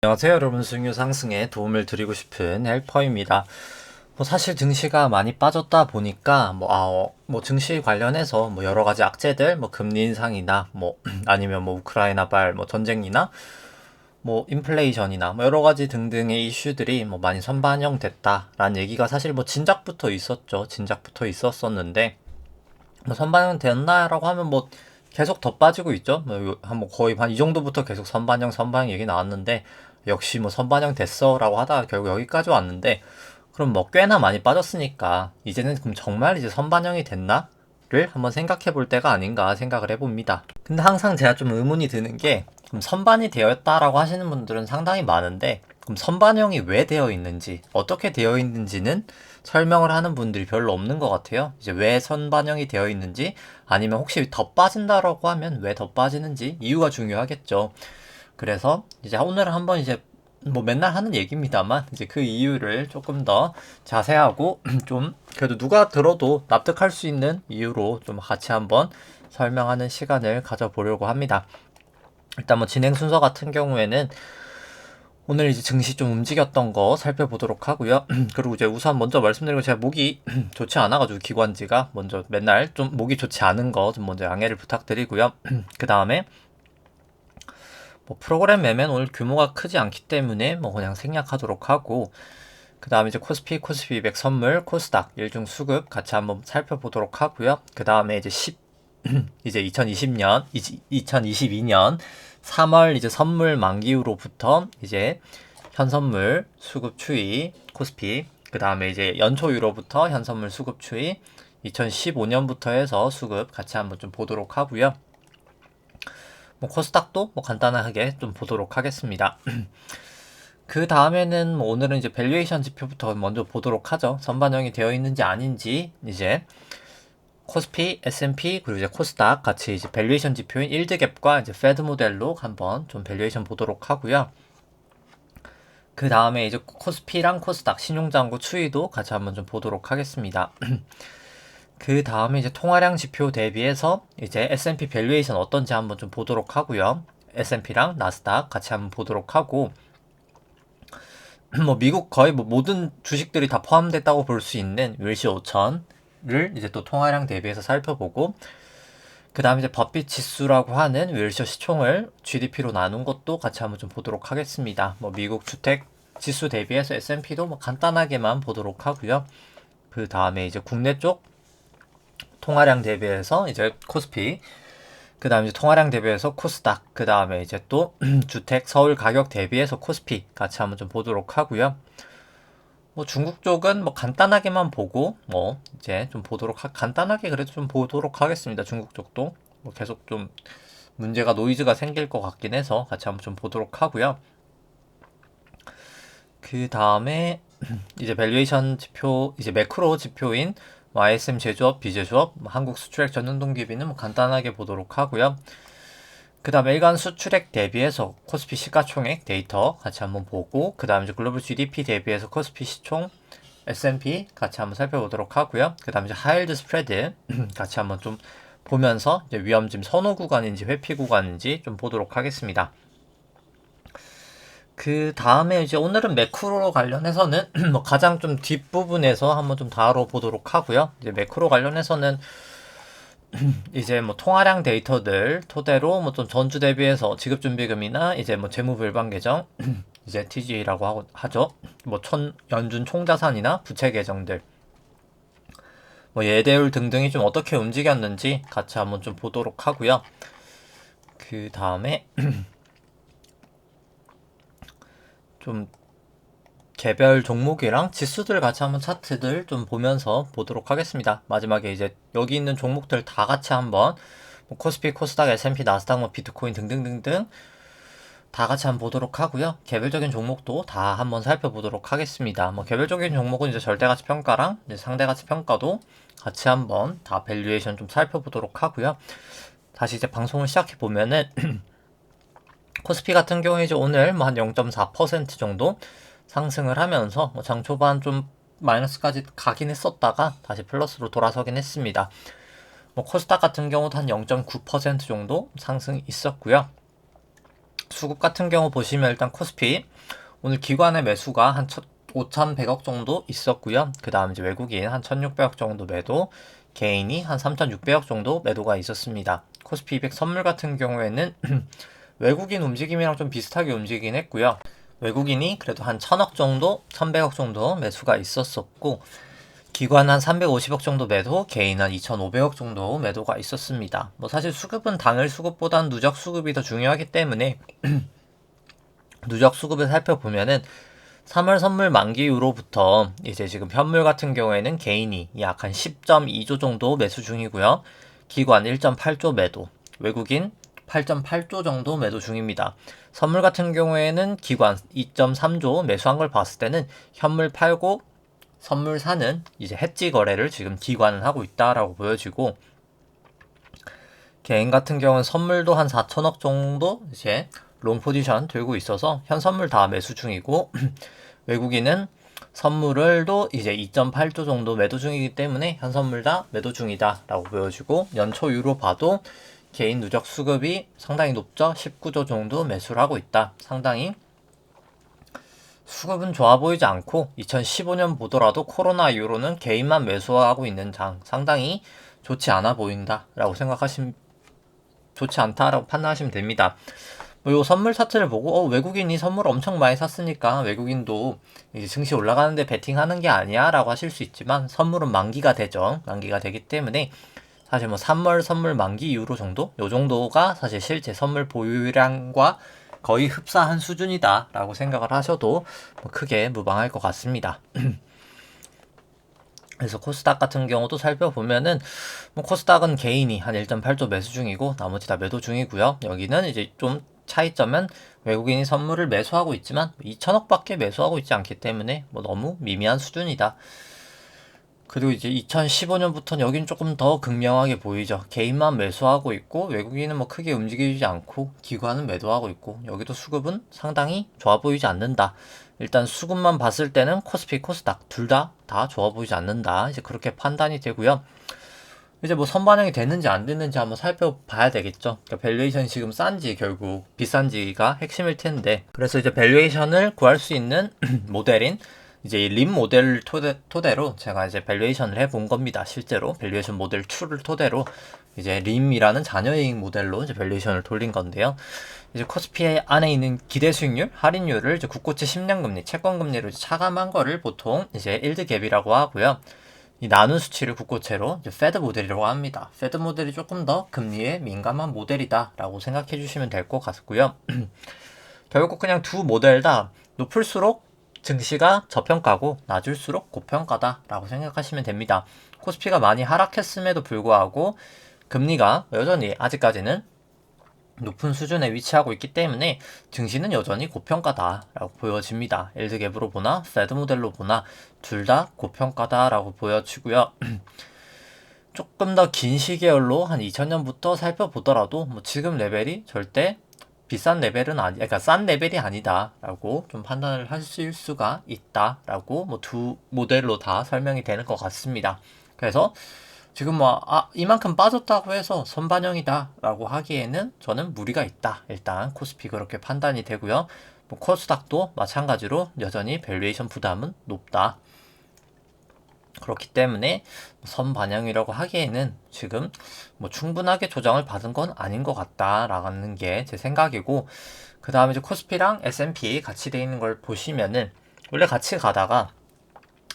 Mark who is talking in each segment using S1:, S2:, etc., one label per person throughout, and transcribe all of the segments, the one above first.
S1: 안녕하세요 여러분, 수익률 상승에 도움을 드리고 싶은 헬퍼입니다. 사실 증시가 많이 빠졌다 보니까 증시 관련해서 여러 가지 악재들, 금리 인상이나 아니면 우크라이나발 전쟁이나 인플레이션이나 여러 가지 등등의 이슈들이 많이 선반영됐다라는 얘기가 사실 진작부터 있었죠. 진작부터 있었었는데 선반영됐나라고 하면 계속 더 빠지고 있죠. 거의 한 이 정도부터 계속 선반영 얘기 나왔는데, 역시 선반영 됐어라고 하다가 결국 여기까지 왔는데, 그럼 꽤나 많이 빠졌으니까 이제는 그럼 정말 이제 선반영이 됐나를 한번 생각해 볼 때가 아닌가 생각을 해봅니다. 근데 항상 제가 좀 의문이 드는 게, 그럼 선반이 되었다라고 하시는 분들은 상당히 많은데, 그럼 선반영이 왜 되어 있는지, 어떻게 되어 있는지는 설명을 하는 분들이 별로 없는 것 같아요. 이제 왜 선반영이 되어 있는지, 아니면 혹시 더 빠진다라고 하면 왜 더 빠지는지 이유가 중요하겠죠. 그래서 이제 오늘은 한번 이제 맨날 하는 얘기입니다만, 이제 그 이유를 조금 더 자세하고 좀 그래도 누가 들어도 납득할 수 있는 이유로 좀 같이 한번 설명하는 시간을 가져보려고 합니다. 일단 진행 순서 같은 경우에는 오늘 이제 증시 좀 움직였던 거 살펴보도록 하고요. 그리고 이제 우선 먼저 말씀드리고, 제가 목이 좋지 않아가지고 기관지가 먼저 맨날 좀 목이 좋지 않은 거 좀 먼저 양해를 부탁드리고요. 그 다음에 프로그램 매매는 오늘 규모가 크지 않기 때문에 그냥 생략하도록 하고, 그 다음에 이제 코스피 200 선물, 코스닥 일중 수급 같이 한번 살펴보도록 하고요. 그 다음에 이제 이제 2022년 3월 이제 선물 만기후로부터 이제 현선물 수급 추이 코스피, 그 다음에 이제 연초유로부터 현선물 수급 추이 2015년부터 해서 수급 같이 한번 좀 보도록 하고요. 코스닥도 간단하게 좀 보도록 하겠습니다. 그 다음에는 오늘은 이제 밸류에이션 지표부터 먼저 보도록 하죠. 선반영이 되어 있는지 아닌지, 이제 코스피, S&P 그리고 이제 코스닥 같이 이제 밸류에이션 지표인 일드갭과 이제 페드 모델로 한번 좀 밸류에이션 보도록 하고요. 그 다음에 이제 코스피랑 코스닥 신용장고 추이도 같이 한번 좀 보도록 하겠습니다. 그 다음에 이제 통화량 지표 대비해서 이제 S&P 밸류에이션 어떤지 한번 좀 보도록 하고요. S&P랑 나스닥 같이 한번 보도록 하고, 미국 거의 모든 주식들이 다 포함됐다고 볼 수 있는 윌시 5000을 이제 또 통화량 대비해서 살펴보고, 그 다음에 이제 버핏 지수라고 하는 윌시 시총을 GDP로 나눈 것도 같이 한번 좀 보도록 하겠습니다. 미국 주택 지수 대비해서 S&P도 간단하게만 보도록 하고요. 그 다음에 이제 국내 쪽 통화량 대비해서 이제 코스피, 그 다음에 이제 통화량 대비해서 코스닥, 그 다음에 이제 또 주택 서울 가격 대비해서 코스피 같이 한번 좀 보도록 하고요. 중국 쪽은 간단하게만 보고 이제 좀 간단하게 그래도 좀 보도록 하겠습니다. 중국 쪽도 계속 좀 문제가 노이즈가 생길 것 같긴 해서 같이 한번 좀 보도록 하고요. 그 다음에 이제 밸류에이션 지표, 이제 매크로 지표인 ISM 제조업, 비제조업, 한국 수출액 전년동기비는 간단하게 보도록 하고요. 그 다음에 일간 수출액 대비해서 코스피 시가총액 데이터 같이 한번 보고, 그 다음에 이제 글로벌 GDP 대비해서 코스피 시총, S&P 같이 한번 살펴보도록 하고요. 그 다음에 이제 하이힐드 스프레드 같이 한번 좀 보면서 이제 위험짐 선호 구간인지 회피 구간인지 좀 보도록 하겠습니다. 그 다음에 이제 오늘은 매크로 관련해서는 가장 좀 뒷부분에서 한번 좀 다뤄보도록 하고요. 이제 매크로 관련해서는 이제 통화량 데이터들 토대로 좀 전주 대비해서 지급준비금이나 이제 재무불방 계정 이제 TG라고 하죠. 연준 총자산이나 부채 계정들, 예대율 등등이 좀 어떻게 움직였는지 같이 한번 좀 보도록 하고요. 그 다음에 좀 개별 종목이랑 지수들 같이 한번 차트들 좀 보면서 보도록 하겠습니다. 마지막에 이제 여기 있는 종목들 다 같이 한번 코스피, 코스닥, S&P, 나스닥, 비트코인 등등등등 다 같이 한번 보도록 하고요. 개별적인 종목도 다 한번 살펴보도록 하겠습니다. 개별적인 종목은 이제 절대가치 평가랑 이제 상대가치 평가도 같이 한번 다 밸류에이션 좀 살펴보도록 하고요. 다시 이제 방송을 시작해 보면은 코스피 같은 경우에 이제 오늘 한 0.4% 정도 상승을 하면서 장 초반 좀 마이너스까지 가긴 했었다가 다시 플러스로 돌아서긴 했습니다. 코스닥 같은 경우도 한 0.9% 정도 상승이 있었고요. 수급 같은 경우 보시면 일단 코스피 오늘 기관의 매수가 한 5,100억 정도 있었고요. 그 다음 이제 외국인 한 1,600억 정도 매도, 개인이 한 3,600억 정도 매도가 있었습니다. 코스피 200 선물 같은 경우에는 외국인 움직임이랑 좀 비슷하게 움직이긴 했고요. 외국인이 그래도 한 1,000억 정도, 1,100억 정도 매수가 있었었고, 기관 한 350억 정도 매도, 개인 한 2,500억 정도 매도가 있었습니다. 뭐 사실 수급은 당일 수급보단 누적 수급이 더 중요하기 때문에 누적 수급을 살펴보면은 3월 선물 만기 이후로부터 이제 지금 현물 같은 경우에는 개인이 약 한 10.2조 정도 매수 중이고요. 기관 1.8조 매도, 외국인 8.8조 정도 매도 중입니다. 선물 같은 경우에는 기관 2.3조 매수한 걸 봤을 때는 현물 팔고 선물 사는 이제 해지 거래를 지금 기관은 하고 있다라고 보여지고, 개인 같은 경우는 선물도 한 4천억 정도 이제 롱 포지션 들고 있어서 현 선물 다 매수 중이고 외국인은 선물을도 이제 2.8조 정도 매도 중이기 때문에 현 선물 다 매도 중이다 라고 보여지고, 연초 이후로 봐도 개인 누적 수급이 상당히 높죠. 19조 정도 매수를 하고 있다. 상당히 수급은 좋아 보이지 않고 2015년 보더라도 코로나 이후로는 개인만 매수하고 있는 장, 상당히 좋지 않아 보인다 라고 좋지 않다라고 판단하시면 됩니다. 요 선물 차트를 보고 외국인이 선물을 엄청 많이 샀으니까 외국인도 이제 증시 올라가는데 베팅하는 게 아니야 라고 하실 수 있지만, 선물은 만기가 되죠. 만기가 되기 때문에 사실 뭐 3월 선물 만기 이후로 정도? 요 정도가 사실 실제 선물 보유량과 거의 흡사한 수준이다 라고 생각을 하셔도 뭐 크게 무방할 것 같습니다. 그래서 코스닥 같은 경우도 살펴보면은 뭐 코스닥은 개인이 한 1.8조 매수 중이고 나머지 다 매도 중이고요. 여기는 이제 좀 차이점은 외국인이 선물을 매수하고 있지만 2천억밖에 매수하고 있지 않기 때문에 뭐 너무 미미한 수준이다. 그리고 이제 2015년부터는 여긴 조금 더 극명하게 보이죠. 개인만 매수하고 있고 외국인은 뭐 크게 움직이지 않고 기관은 매도하고 있고, 여기도 수급은 상당히 좋아 보이지 않는다. 일단 수급만 봤을 때는 코스피, 코스닥 둘 다 좋아 보이지 않는다. 이제 그렇게 판단이 되고요. 이제 뭐 선반영이 됐는지 안 됐는지 한번 살펴봐야 되겠죠. 그러니까 밸류에이션이 지금 싼지 결국 비싼지가 핵심일 텐데, 그래서 이제 밸류에이션을 구할 수 있는 모델인 이제 림 모델을 토대로 제가 이제 밸류에이션을 해본 겁니다. 실제로 밸류에이션 모델 2를 토대로 이제 림이라는 자녀이익 모델로 이제 밸류에이션을 돌린 건데요. 이제 코스피 안에 있는 기대 수익률, 할인율을 이제 국고채 10년 금리, 채권 금리로 차감한 거를 보통 이제 일드 갭이라고 하고요. 이 나눈 수치를 국고채로 이제 페드 모델이라고 합니다. 페드 모델이 조금 더 금리에 민감한 모델이다라고 생각해 주시면 될 것 같고요. 결국 그냥 두 모델 다 높을수록 증시가 저평가고 낮을수록 고평가다라고 생각하시면 됩니다. 코스피가 많이 하락했음에도 불구하고 금리가 여전히 아직까지는 높은 수준에 위치하고 있기 때문에 증시는 여전히 고평가다라고 보여집니다. 일드갭으로 보나 페드 모델로 보나 둘 다 고평가다라고 보여지고요. 조금 더 긴 시계열로 한 2000년부터 살펴보더라도 뭐 지금 레벨이 절대 비싼 레벨은 그러니까 싼 레벨이 아니다라고 좀 판단을 하실 수가 있다라고 뭐 두 모델로 다 설명이 되는 것 같습니다. 그래서 지금 이만큼 빠졌다고 해서 선반영이다라고 하기에는 저는 무리가 있다. 일단 코스피 그렇게 판단이 되고요. 뭐 코스닥도 마찬가지로 여전히 밸류에이션 부담은 높다. 그렇기 때문에 선반영이라고 하기에는 지금 뭐 충분하게 조정을 받은 건 아닌 것 같다라는 게 제 생각이고, 그 다음에 이제 코스피랑 S&P 같이 돼 있는 걸 보시면은 원래 같이 가다가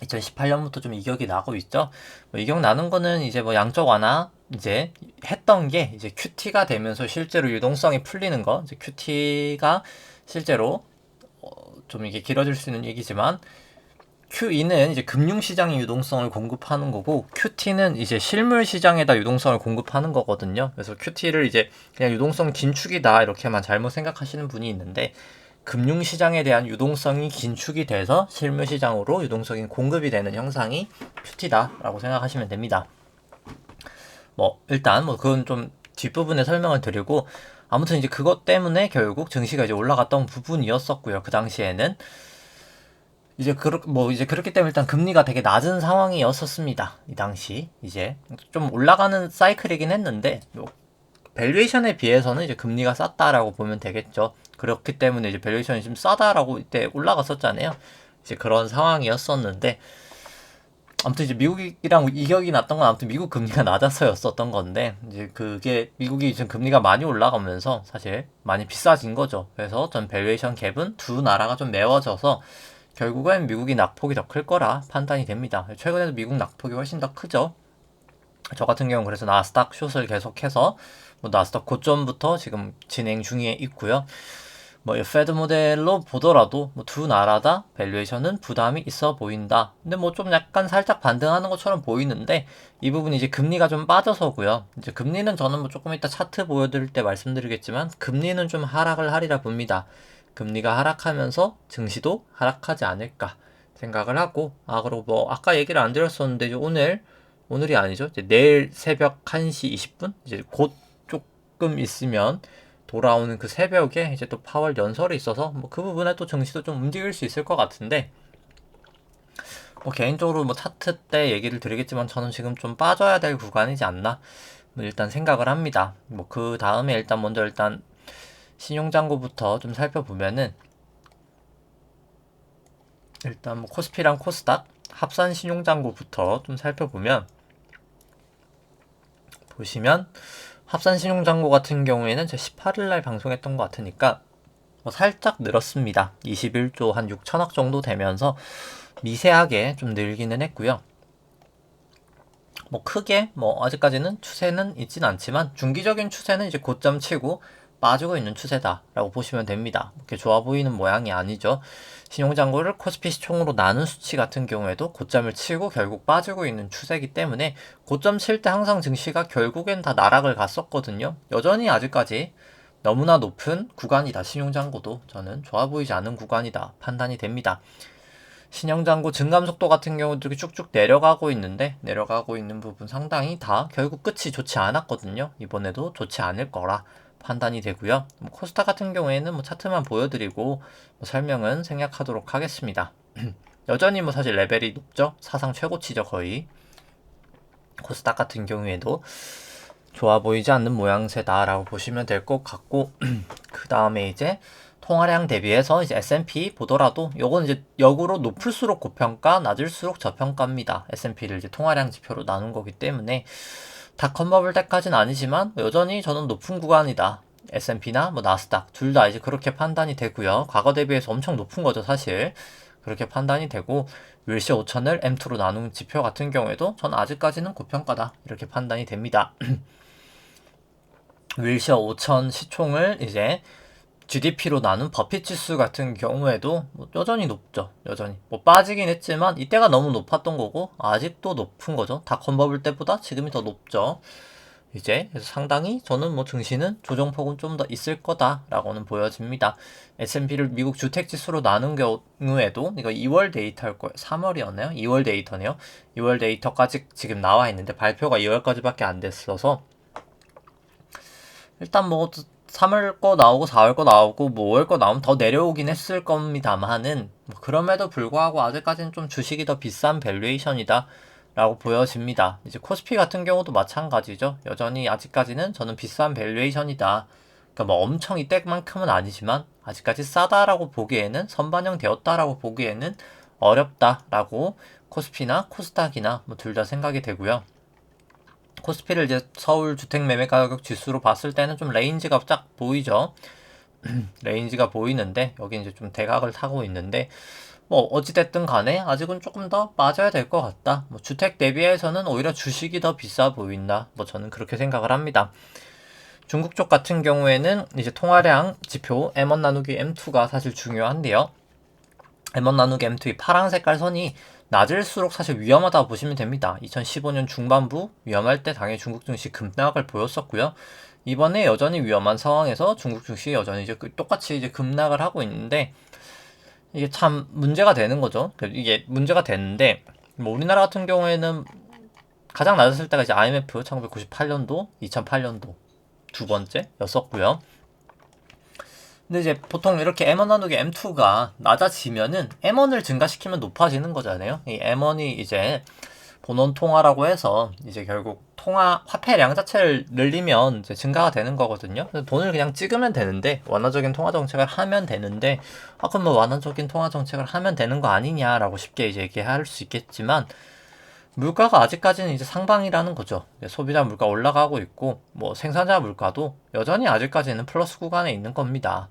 S1: 2018년부터 좀 이격이 나고 있죠. 뭐 이격 나는 거는 이제 뭐 양적 완화 이제 했던 게 이제 QT가 되면서 실제로 유동성이 풀리는 거, 이제 QT가 실제로 좀 이게 길어질 수 있는 얘기지만 QE는 이제 금융시장의 유동성을 공급하는 거고 QT는 이제 실물시장에다 유동성을 공급하는 거거든요. 그래서 QT를 이제 그냥 유동성 긴축이다 이렇게만 잘못 생각하시는 분이 있는데, 금융시장에 대한 유동성이 긴축이 돼서 실물시장으로 유동성이 공급이 되는 형상이 QT다라고 생각하시면 됩니다. 뭐 일단 뭐 그건 좀 뒷부분에 설명을 드리고, 아무튼 이제 그것 때문에 결국 증시가 이제 올라갔던 부분이었었고요. 그 당시에는 이제 그렇기 때문에 일단 금리가 되게 낮은 상황이었었습니다. 이 당시 이제 좀 올라가는 사이클이긴 했는데 밸류에이션에 비해서는 이제 금리가 쌌다라고 보면 되겠죠. 그렇기 때문에 이제 밸류에이션이 좀 싸다라고 이때 올라갔었잖아요. 이제 그런 상황이었었는데 아무튼 이제 미국이랑 이격이 났던 건 아무튼 미국 금리가 낮아서였었던 건데 이제 그게 미국이 지금 금리가 많이 올라가면서 사실 많이 비싸진 거죠. 그래서 전 밸류에이션 갭은 두 나라가 좀 메워져서 결국엔 미국이 낙폭이 더 클 거라 판단이 됩니다. 최근에도 미국 낙폭이 훨씬 더 크죠. 저 같은 경우는 그래서 나스닥 숏을 계속해서 뭐 나스닥 고점부터 지금 진행 중에 있고요. 뭐 페드 모델로 보더라도 뭐 두 나라 다 밸류에이션은 부담이 있어 보인다. 근데 뭐 좀 약간 살짝 반등하는 것처럼 보이는데 이 부분이 이제 금리가 좀 빠져서고요. 이제 금리는 저는 뭐 조금 이따 차트 보여드릴 때 말씀드리겠지만 금리는 좀 하락을 하리라 봅니다. 금리가 하락하면서 증시도 하락하지 않을까 생각을 하고 그리고 뭐 아까 얘기를 안 드렸었는데 오늘이 아니죠. 이제 내일 새벽 1시 20분 이제 곧 조금 있으면 돌아오는 그 새벽에 이제 또 파월 연설이 있어서 뭐 그 부분에 또 증시도 좀 움직일 수 있을 것 같은데 뭐 개인적으로 뭐 차트 때 얘기를 드리겠지만 저는 지금 좀 빠져야 될 구간이지 않나 뭐 일단 생각을 합니다. 뭐 그 다음에 일단 신용잔고부터 좀 살펴보면은 일단 뭐 코스피랑 코스닥 합산 신용잔고부터 좀 살펴보면 보시면 합산 신용잔고 같은 경우에는 제 18일날 방송했던 것 같으니까 뭐 살짝 늘었습니다. 21조 한 6천억 정도 되면서 미세하게 좀 늘기는 했고요. 뭐 크게 뭐 아직까지는 추세는 있진 않지만 중기적인 추세는 이제 고점 치고 빠지고 있는 추세다라고 보시면 됩니다. 그렇게 좋아 보이는 모양이 아니죠. 신용잔고를 코스피 시총으로 나눈 수치 같은 경우에도 고점을 치고 결국 빠지고 있는 추세이기 때문에 고점 칠 때 항상 증시가 결국엔 다 나락을 갔었거든요. 여전히 아직까지 너무나 높은 구간이다. 신용잔고도 저는 좋아 보이지 않는 구간이다 판단이 됩니다. 신용잔고 증감 속도 같은 경우도 이렇게 쭉쭉 내려가고 있는 부분 상당히 다 결국 끝이 좋지 않았거든요. 이번에도 좋지 않을 거라 판단이 되고요. 코스닥 같은 경우에는 뭐 차트만 보여드리고 뭐 설명은 생략하도록 하겠습니다. 여전히 뭐 사실 레벨이 높죠. 사상 최고치죠 거의. 코스닥 같은 경우에도 좋아 보이지 않는 모양새다라고 보시면 될 것 같고 그 다음에 이제 통화량 대비해서 이제 S&P 보더라도 요건 이제 역으로 높을수록 고평가, 낮을수록 저평가입니다. S&P를 이제 통화량 지표로 나눈 거기 때문에 다 컨버블 때까지는 아니지만 여전히 저는 높은 구간이다. S&P나 뭐 나스닥 둘 다 이제 그렇게 판단이 되고요. 과거 대비해서 엄청 높은 거죠, 사실. 그렇게 판단이 되고 윌시 5000을 M2로 나눈 지표 같은 경우에도 저는 아직까지는 고평가다. 이렇게 판단이 됩니다. 윌시 5000 시총을 이제 GDP로 나눈 버핏 지수 같은 경우에도 뭐 여전히 높죠. 여전히 뭐 빠지긴 했지만 이때가 너무 높았던 거고 아직도 높은 거죠. 다 컨버블 때보다 지금이 더 높죠. 이제 그래서 상당히 저는 뭐 증시는 조정폭은 좀 더 있을 거다라고는 보여집니다. S&P를 미국 주택 지수로 나눈 경우에도 이거 2월 데이터일 거예요. 3월이었나요? 2월 데이터네요. 2월 데이터까지 지금 나와 있는데 발표가 2월까지밖에 안 됐어서 일단 뭐 3월 거 나오고 4월 거 나오고 뭐 5월 거 나오면 더 내려오긴 했을 겁니다만은 뭐 그럼에도 불구하고 아직까지는 좀 주식이 더 비싼 밸류에이션이다 라고 보여집니다. 이제 코스피 같은 경우도 마찬가지죠. 여전히 아직까지는 저는 비싼 밸류에이션이다. 그러니까 뭐 엄청 이때만큼은 아니지만 아직까지 싸다라고 보기에는 선반영 되었다라고 보기에는 어렵다라고 코스피나 코스닥이나 뭐 둘 다 생각이 되고요. 코스피를 이제 서울 주택 매매 가격 지수로 봤을 때는 좀 레인지가 쫙 보이죠. 레인지가 보이는데 여기 이제 좀 대각을 타고 있는데 뭐 어찌됐든 간에 아직은 조금 더 빠져야 될 것 같다. 뭐 주택 대비해서는 오히려 주식이 더 비싸 보인다. 뭐 저는 그렇게 생각을 합니다. 중국 쪽 같은 경우에는 이제 통화량 지표 M1 나누기 M2가 사실 중요한데요. M1 나누기 M2의 파란 색깔 선이 낮을수록 사실 위험하다고 보시면 됩니다. 2015년 중반부 위험할 때 당연히 중국 증시 급락을 보였었고요. 이번에 여전히 위험한 상황에서 중국 증시 여전히 이제 똑같이 이제 급락을 하고 있는데 이게 참 문제가 되는 거죠. 이게 문제가 되는데 뭐 우리나라 같은 경우에는 가장 낮았을 때가 이제 IMF 1998년도, 2008년도 두 번째였었고요. 근데 이제 보통 이렇게 M1 나누기 M2가 낮아지면은 M1을 증가시키면 높아지는 거잖아요. 이 M1이 이제 본원 통화라고 해서 이제 결국 통화 화폐량 자체를 늘리면 이제 증가가 되는 거거든요. 그래서 돈을 그냥 찍으면 되는데 완화적인 통화 정책을 하면 되는데 그럼 뭐 완화적인 통화 정책을 하면 되는 거 아니냐라고 쉽게 이제 얘기할 수 있겠지만 물가가 아직까지는 이제 상방이라는 거죠. 소비자 물가 올라가고 있고 뭐 생산자 물가도 여전히 아직까지는 플러스 구간에 있는 겁니다.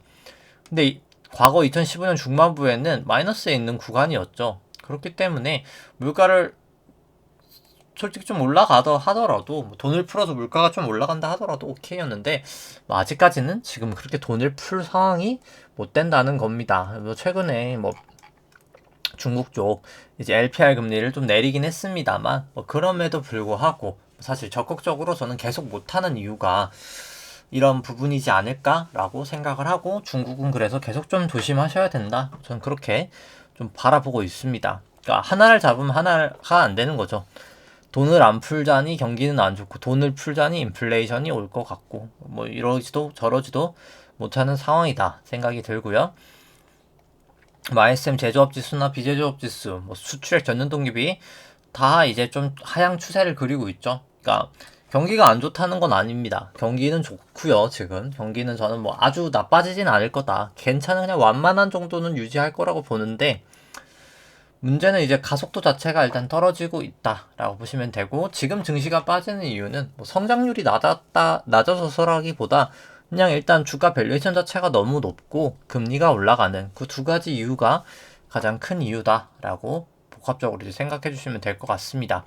S1: 근데 과거 2015년 중반부에는 마이너스에 있는 구간이었죠. 그렇기 때문에 물가를 솔직히 좀 올라가더 하더라도 뭐 돈을 풀어서 물가가 좀 올라간다 하더라도 오케이였는데 뭐 아직까지는 지금 그렇게 돈을 풀 상황이 못 된다는 겁니다. 뭐 최근에 뭐 중국 쪽 이제 LPR 금리를 좀 내리긴 했습니다만 뭐 그럼에도 불구하고 사실 적극적으로 저는 계속 못하는 이유가 이런 부분이지 않을까라고 생각을 하고 중국은 그래서 계속 좀 조심하셔야 된다. 저는 그렇게 좀 바라보고 있습니다. 그러니까 하나를 잡으면 하나가 안 되는 거죠. 돈을 안 풀자니 경기는 안 좋고 돈을 풀자니 인플레이션이 올 것 같고 뭐 이러지도 저러지도 못하는 상황이다 생각이 들고요. 뭐 ISM 제조업 지수나 비제조업 지수, 뭐 수출액 전년 동기비 다 이제 좀 하향 추세를 그리고 있죠. 그러니까 경기가 안 좋다는 건 아닙니다. 경기는 좋고요. 지금 경기는 저는 뭐 아주 나빠지진 않을 거다. 괜찮은 그냥 완만한 정도는 유지할 거라고 보는데 문제는 이제 가속도 자체가 일단 떨어지고 있다라고 보시면 되고 지금 증시가 빠지는 이유는 뭐 성장률이 낮아서라기보다 그냥 일단 주가 밸류에이션 자체가 너무 높고 금리가 올라가는 그 두 가지 이유가 가장 큰 이유다라고 복합적으로 이제 생각해 주시면 될 것 같습니다.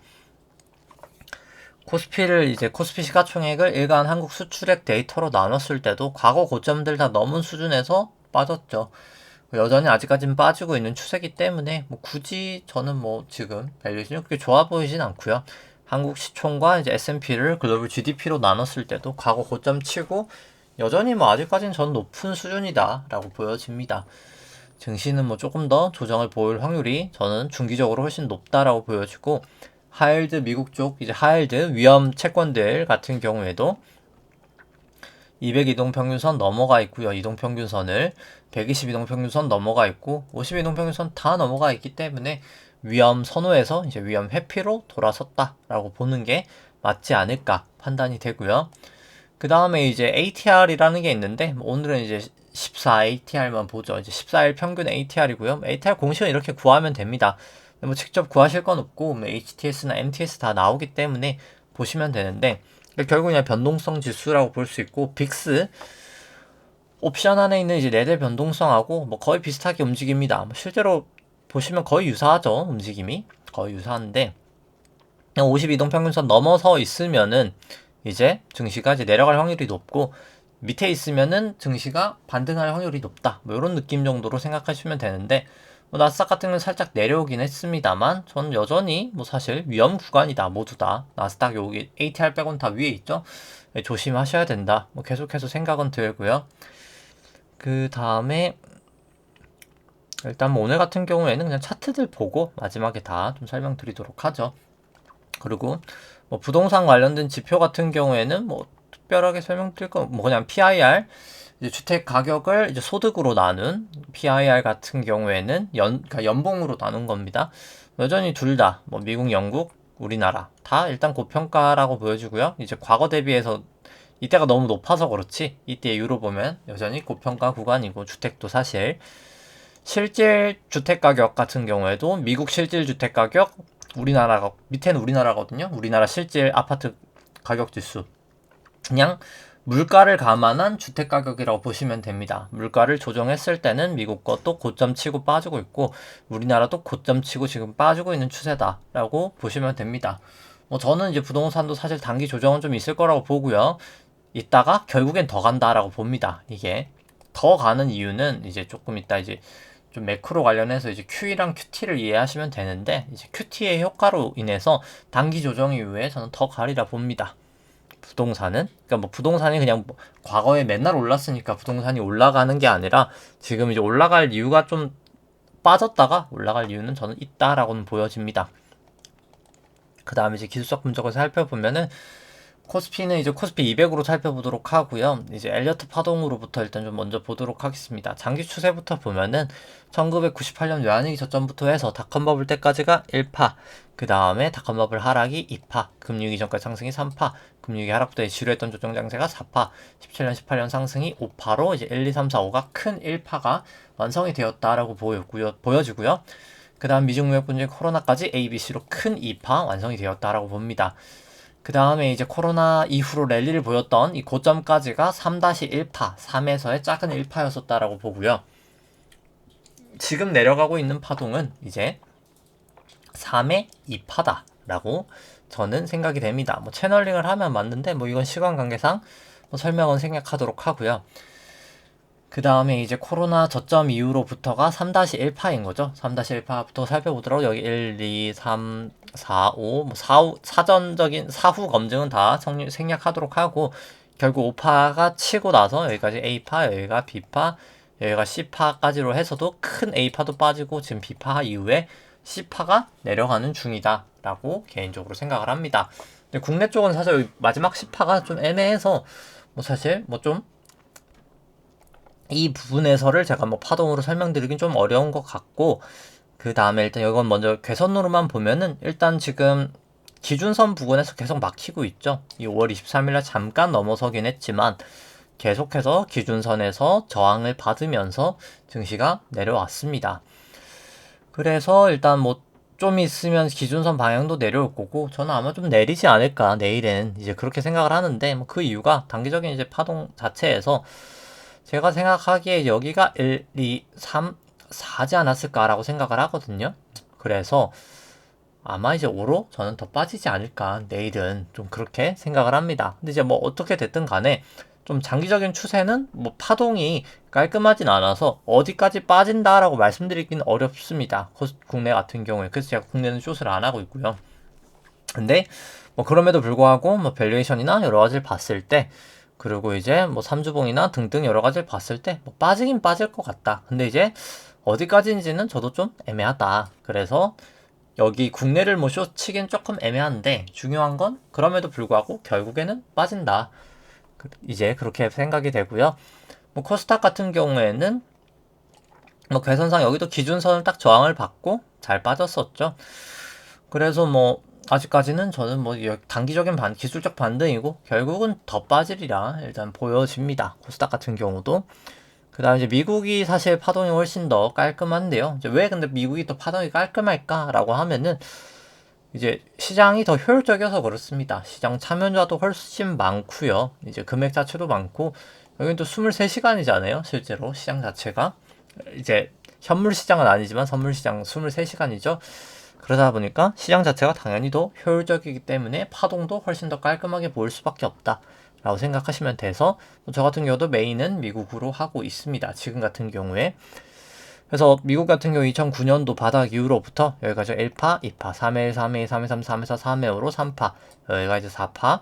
S1: 코스피 시가총액을 일간 한국 수출액 데이터로 나눴을 때도 과거 고점들 다 넘은 수준에서 빠졌죠. 여전히 아직까지는 빠지고 있는 추세이기 때문에 뭐 굳이 저는 뭐 지금 밸류에이션이 그렇게 좋아 보이진 않고요. 한국 시총과 이제 S&P를 글로벌 GDP로 나눴을 때도 과거 고점 치고 여전히 뭐 아직까지는 전 높은 수준이다라고 보여집니다. 증시는 뭐 조금 더 조정을 보일 확률이 저는 중기적으로 훨씬 높다라고 보여지고 하이힐드 미국 쪽 이제 하이힐드 위험 채권들 같은 경우에도 200 이동평균선 넘어가 있고요. 이동평균선을 120 이동평균선 넘어가 있고 50 이동평균선 다 넘어가 있기 때문에 위험 선호에서 이제 위험 회피로 돌아섰다라고 보는 게 맞지 않을까 판단이 되고요. 그 다음에 이제 ATR이라는 게 있는데 오늘은 이제 14 ATR만 보죠. 이제 14일 평균 ATR이고요. ATR 공식은 이렇게 구하면 됩니다. 뭐 직접 구하실 건 없고 뭐 HTS나 MTS 다 나오기 때문에 보시면 되는데 결국 그냥 변동성 지수라고 볼 수 있고 빅스 옵션 안에 있는 이제 레벨 변동성하고 뭐 거의 비슷하게 움직입니다. 뭐 실제로 보시면 거의 유사하죠. 움직임이 거의 유사한데 50 이동평균선 넘어서 있으면은 이제 증시가 이제 내려갈 확률이 높고 밑에 있으면은 증시가 반등할 확률이 높다. 뭐 이런 느낌 정도로 생각하시면 되는데 뭐 나스닥 같은 경우는 살짝 내려오긴 했습니다만 저는 여전히 뭐 사실 위험 구간이다. 모두 다 나스닥 여기 ATR 빼곤 다 위에 있죠. 네, 조심하셔야 된다. 뭐 계속해서 생각은 들고요. 그 다음에 일단 뭐 오늘 같은 경우에는 그냥 차트들 보고 마지막에 다 좀 설명드리도록 하죠. 그리고 뭐 부동산 관련된 지표 같은 경우에는 뭐 특별하게 설명드릴 거 뭐 그냥 PIR 이제 주택 가격을 이제 소득으로 나눈 PIR 같은 경우에는 그러니까 연봉으로 나눈 겁니다. 여전히 둘 다 뭐 미국, 영국, 우리나라 다 일단 고평가라고 보여지고요. 이제 과거 대비해서 이때가 너무 높아서 그렇지 이때 이후로 보면 여전히 고평가 구간이고 주택도 사실 실질 주택 가격 같은 경우에도 미국 실질 주택 가격 우리나라가 밑에는 우리나라거든요. 우리나라 실질 아파트 가격 지수 그냥 물가를 감안한 주택 가격이라고 보시면 됩니다. 물가를 조정했을 때는 미국 것도 고점 치고 빠지고 있고 우리나라도 고점 치고 지금 빠지고 있는 추세다라고 보시면 됩니다. 뭐 저는 이제 부동산도 사실 단기 조정은 좀 있을 거라고 보고요. 이따가 결국엔 더 간다라고 봅니다. 이게 더 가는 이유는 이제 조금 이따 이제 좀 매크로 관련해서 이제 QE랑 QT를 이해하시면 되는데 이제 QT의 효과로 인해서 단기 조정 이후에 저는 더 가리라 봅니다. 부동산은 그러니까 뭐 부동산이 그냥 뭐 과거에 맨날 올랐으니까 부동산이 올라가는 게 아니라 지금 이제 올라갈 이유가 좀 빠졌다가 올라갈 이유는 저는 있다라고는 보여집니다. 그 다음에 이제 기술적 분석을 살펴보면은 코스피는 이제 코스피 200으로 살펴보도록 하고요. 이제 엘리어트 파동으로부터 일단 좀 먼저 보도록 하겠습니다. 장기 추세부터 보면은 1998년 외환위기 저점부터 해서 닷컴 버블 때까지가 1파, 그 다음에 닷컴 버블 하락이 2파, 금융위기 전까지 상승이 3파, 금융위기 하락부터 지루했던 조정 장세가 4파, 17년, 18년 상승이 5파로 이제 1, 2, 3, 4, 5가 큰 1파가 완성이 되었다라고 보여지고요. 그 다음 미중무역 분쟁 코로나까지 A, B, C로 큰 2파 완성이 되었다라고 봅니다. 그 다음에 이제 코로나 이후로 랠리를 보였던 이 고점까지가 3-1파, 3에서의 작은 1파였었다라고 보고요. 지금 내려가고 있는 파동은 이제 3의 2파다라고 저는 생각이 됩니다. 뭐 채널링을 하면 맞는데 뭐 이건 시간 관계상 뭐 설명은 생략하도록 하고요. 그 다음에 이제 코로나 저점 이후로부터가 3-1파인 거죠. 3-1파부터 살펴보도록 여기 1, 2, 3, 4, 5, 뭐 사전적인 사후 검증은 다 생략하도록 하고 결국 5파가 치고 나서 여기까지 A파, 여기가 B파, 여기가 C파까지로 해서도 큰 A파도 빠지고 지금 B파 이후에 C파가 내려가는 중이다 라고 개인적으로 생각을 합니다. 근데 국내 쪽은 사실 마지막 C파가 좀 애매해서 뭐 사실 뭐좀 이 부분에서를 제가 뭐 파동으로 설명드리긴 좀 어려운 것 같고, 그 다음에 일단 이건 먼저 괴선으로만 보면은 일단 지금 기준선 부근에서 계속 막히고 있죠. 이 5월 23일날 잠깐 넘어서긴 했지만 계속해서 기준선에서 저항을 받으면서 증시가 내려왔습니다. 그래서 일단 뭐 좀 있으면 기준선 방향도 내려올 거고 저는 아마 좀 내리지 않을까 내일은 이제 그렇게 생각을 하는데 뭐 그 이유가 단기적인 이제 파동 자체에서 제가 생각하기에 여기가 1, 2, 3, 4지 않았을까라고 생각을 하거든요. 그래서 아마 이제 5로 저는 더 빠지지 않을까 내일은 좀 그렇게 생각을 합니다. 근데 이제 뭐 어떻게 됐든 간에 좀 장기적인 추세는 뭐 파동이 깔끔하진 않아서 어디까지 빠진다라고 말씀드리기는 어렵습니다. 국내 같은 경우에. 그래서 제가 국내는 숏을 안 하고 있고요. 근데 뭐 그럼에도 불구하고 뭐 밸류에이션이나 여러 가지를 봤을 때 그리고 이제 뭐 삼주봉이나 등등 여러 가지를 봤을 때 뭐 빠지긴 빠질 것 같다. 근데 이제 어디까지인지는 저도 좀 애매하다. 그래서 여기 국내를 뭐 쇼치긴 조금 애매한데 중요한 건 그럼에도 불구하고 결국에는 빠진다. 이제 그렇게 생각이 되고요. 뭐 코스닥 같은 경우에는 뭐 괴선상 여기도 기준선을 딱 저항을 받고 잘 빠졌었죠. 그래서 뭐 아직까지는 저는 뭐 단기적인 기술적 반등이고 결국은 더 빠지리라 일단 보여집니다. 코스닥 같은 경우도. 그 다음에 이제 미국이 사실 파동이 훨씬 더 깔끔한데요. 이제 왜 근데 미국이 더 파동이 깔끔할까라고 하면은 이제 시장이 더 효율적이어서 그렇습니다. 시장 참여자도 훨씬 많고요. 이제 금액 자체도 많고 여기는 또 23시간이잖아요. 실제로 시장 자체가 이제 현물 시장은 아니지만 선물 시장 23시간이죠. 그러다 보니까 시장 자체가 당연히 더 효율적이기 때문에 파동도 훨씬 더 깔끔하게 보일 수밖에 없다 라고 생각하시면 돼서 저 같은 경우도 메인은 미국으로 하고 있습니다. 지금 같은 경우에. 그래서 미국 같은 경우 2009년도 바닥 이후로부터 여기까지 1파, 2파, 3회 1, 3회 2, 3회 3, 3회 4, 3회 5로 3파, 여기가 이제 4파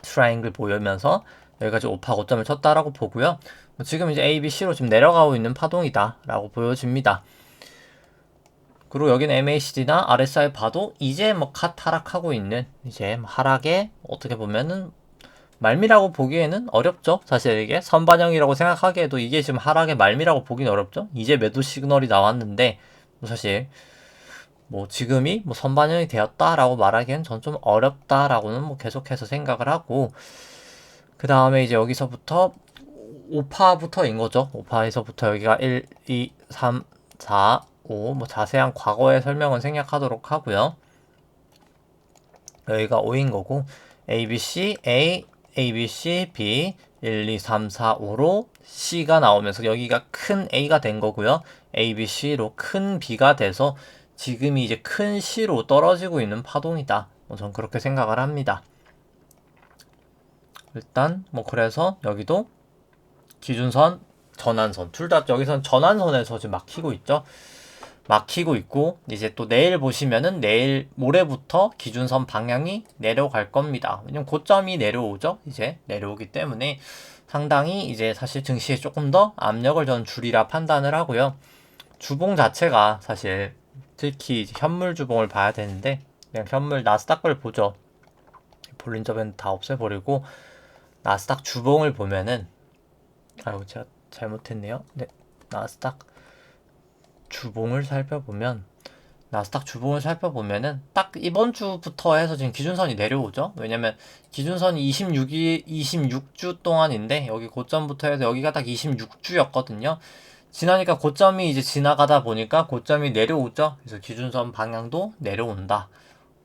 S1: 트라이앵글 보이면서 여기까지 5파 고점을 쳤다라고 보고요. 지금 이제 A, B, C로 지금 내려가고 있는 파동이다 라고 보여집니다. 그리고 여기는 MACD나 RSI 봐도 이제 뭐 갓 하락하고 있는 이제 하락에 어떻게 보면은 말미라고 보기에는 어렵죠. 사실 이게 선반영이라고 생각하기에도 이게 지금 하락의 말미라고 보기는 어렵죠. 이제 매도 시그널이 나왔는데 사실 뭐 지금이 뭐 선반영이 되었다라고 말하기엔 전 좀 어렵다라고는 뭐 계속해서 생각을 하고 그 다음에 이제 여기서부터 5파부터인 거죠. 5파에서부터 여기가 1, 2, 3, 4, 5 뭐 자세한 과거의 설명은 생략하도록 하고요. 여기가 5인 거고 ABC, A, ABC, B 1, 2, 3, 4, 5로 C가 나오면서 여기가 큰 A가 된 거고요. A, B, C로 큰 B가 돼서 지금이 이제 큰 C로 떨어지고 있는 파동이다. 전 그렇게 생각을 합니다. 일단 뭐 그래서 여기도 기준선, 전환선 둘 다 여기선 전환선에서 지금 막히고 있죠. 막히고 있고 이제 또 내일 보시면은 내일 모레부터 기준선 방향이 내려갈 겁니다. 왜냐면 고점이 내려오죠. 이제 내려오기 때문에 상당히 이제 사실 증시에 조금 더 압력을 전 줄이라 판단을 하고요. 주봉 자체가 사실 특히 현물 주봉을 봐야 되는데 그냥 현물 나스닥을 보죠. 볼린저 밴드 다 없애버리고 나스닥 주봉을 보면은, 아이고 제가 잘못했네요. 네, 나스닥 주봉을 살펴보면 딱 이번 주부터 해서 지금 기준선이 내려오죠. 왜냐면 기준선이 26주 동안인데 여기 고점부터 해서 여기가 딱 26주였거든요. 지나니까 고점이 이제 지나가다 보니까 고점이 내려오죠. 그래서 기준선 방향도 내려온다.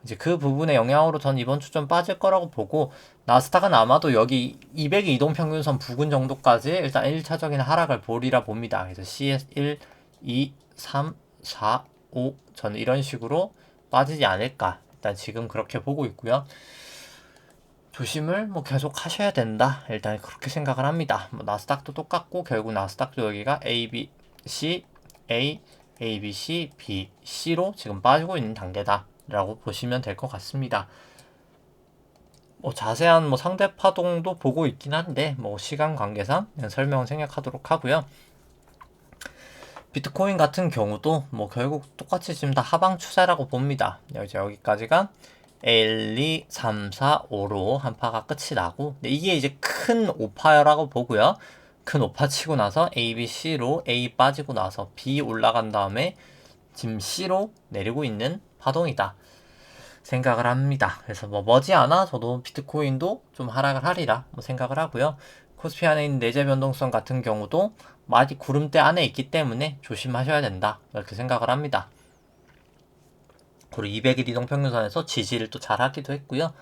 S1: 이제 그 부분의 영향으로 전 이번 주 좀 빠질 거라고 보고, 나스닥은 아마도 여기 200의 이동평균선 부근 정도까지 일단 1차적인 하락을 보리라 봅니다. 그래서 CS 1, 2, 3, 4, 5 저는 이런 식으로 빠지지 않을까, 일단 지금 그렇게 보고 있고요. 조심을 뭐 계속 하셔야 된다, 일단 그렇게 생각을 합니다. 뭐 나스닥도 똑같고 결국 나스닥도 여기가 A, B, C, A, A, B, C, B, C로 지금 빠지고 있는 단계다 라고 보시면 될 것 같습니다. 뭐 자세한 뭐 상대 파동도 보고 있긴 한데 뭐 시간 관계상 그냥 설명을 생략하도록 하고요. 비트코인 같은 경우도 뭐 결국 똑같이 지금 다 하방 추세라고 봅니다. 이제 여기까지가 1, 2, 3, 4, 5로 한 파가 끝이 나고, 이게 이제 큰 오파라고 보고요. 큰 오파 치고 나서 A, B, C로 A 빠지고 나서 B 올라간 다음에 지금 C로 내리고 있는 파동이다 생각을 합니다. 그래서 뭐 머지않아 저도 비트코인도 좀 하락을 하리라 뭐 생각을 하고요. 코스피 안에 있는 내재 변동성 같은 경우도 많이 구름대 안에 있기 때문에 조심하셔야 된다 이렇게 생각을 합니다. 그리고 200일 이동평균선에서 지지를 또 잘 하기도 했고요.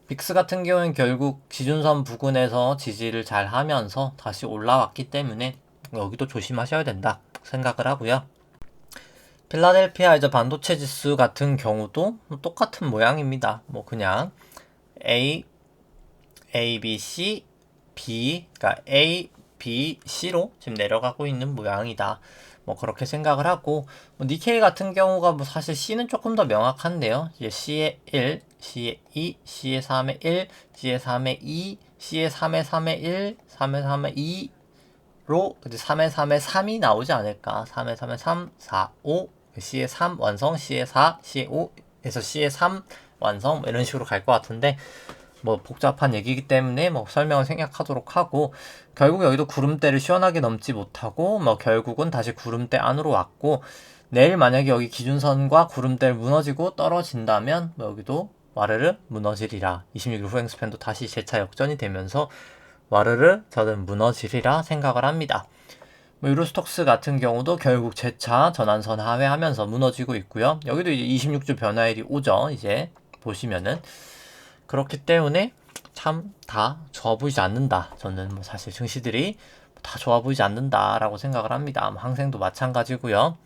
S1: 빅스 같은 경우는 결국 기준선 부근에서 지지를 잘 하면서 다시 올라왔기 때문에 여기도 조심하셔야 된다 생각을 하고요. 필라델피아 이제 반도체 지수 같은 경우도 똑같은 모양입니다. 뭐 그냥 A, B, C, B, 그러니까 A, B, C로 지금 내려가고 있는 모양이다. 뭐 그렇게 생각을 하고, 뭐 니케이 같은 경우가 뭐 사실 C는 조금 더 명확한데요. 이제 C의 1, C의 2, C의 3의 1, C의 3의 2, C의 3의 3의 1, 3의 3의 2로 이제 3의 3의 3이 나오지 않을까. 3의 3의 3, 4, 5, C의 3 완성, C의 4, C의 5에서 C의 3 완성, 뭐 이런 식으로 갈 것 같은데, 뭐 복잡한 얘기이기 때문에 뭐 설명을 생략하도록 하고, 결국 여기도 구름대를 시원하게 넘지 못하고 뭐 결국은 다시 구름대 안으로 왔고, 내일 만약에 여기 기준선과 구름대를 무너지고 떨어진다면 뭐 여기도 와르르 무너지리라, 26일 후행 스팬도 다시 재차 역전이 되면서 와르르 저는 무너지리라 생각을 합니다. 뭐 유로스톡스 같은 경우도 결국 재차 전환선 하회하면서 무너지고 있고요. 여기도 이제 26주 변화일이 오죠. 이제 보시면은 그렇기 때문에 참 다 좋아 보이지 않는다. 저는 뭐 사실 증시들이 다 좋아 보이지 않는다라고 생각을 합니다. 뭐 항생도 마찬가지고요.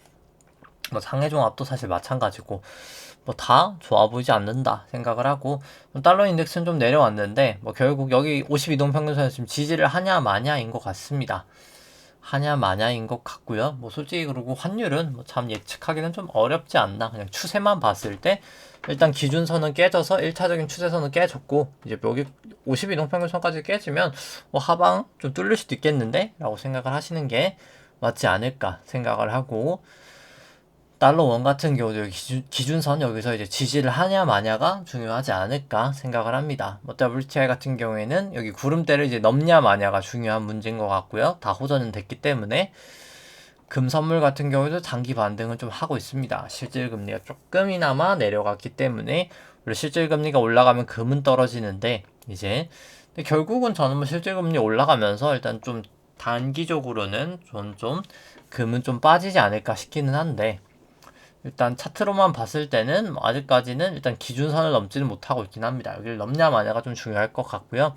S1: 뭐 상해종합도 사실 마찬가지고 뭐 다 좋아 보이지 않는다 생각을 하고, 달러 인덱스는 좀 내려왔는데 뭐 결국 여기 52동평균선에서 지금 지지를 하냐 마냐인 것 같습니다. 하냐 마냐인 것 같고요. 뭐 솔직히 그리고 환율은 뭐 참 예측하기는 좀 어렵지 않나. 그냥 추세만 봤을 때 일단 기준선은 깨져서 1차적인 추세선은 깨졌고, 이제 여기 52동평균선까지 깨지면 뭐 하방 좀 뚫릴 수도 있겠는데 라고 생각을 하시는 게 맞지 않을까 생각을 하고, 달러 원 같은 경우도 여기 기준선 여기서 이제 지지를 하냐 마냐가 중요하지 않을까 생각을 합니다. 뭐 WTI 같은 경우에는 여기 구름대를 이제 넘냐 마냐가 중요한 문제인 것 같고요. 다 호전은 됐기 때문에 금 선물 같은 경우에도 단기 반등을 좀 하고 있습니다. 실질 금리가 조금이나마 내려갔기 때문에, 원래 실질 금리가 올라가면 금은 떨어지는데 이제 근데 결국은 저는 뭐 실질 금리 올라가면서 일단 좀 단기적으로는 좀 금은 좀 빠지지 않을까 싶기는 한데, 일단 차트로만 봤을 때는 뭐 아직까지는 일단 기준선을 넘지는 못하고 있긴 합니다. 여기를 넘냐 마냐가 좀 중요할 것 같고요.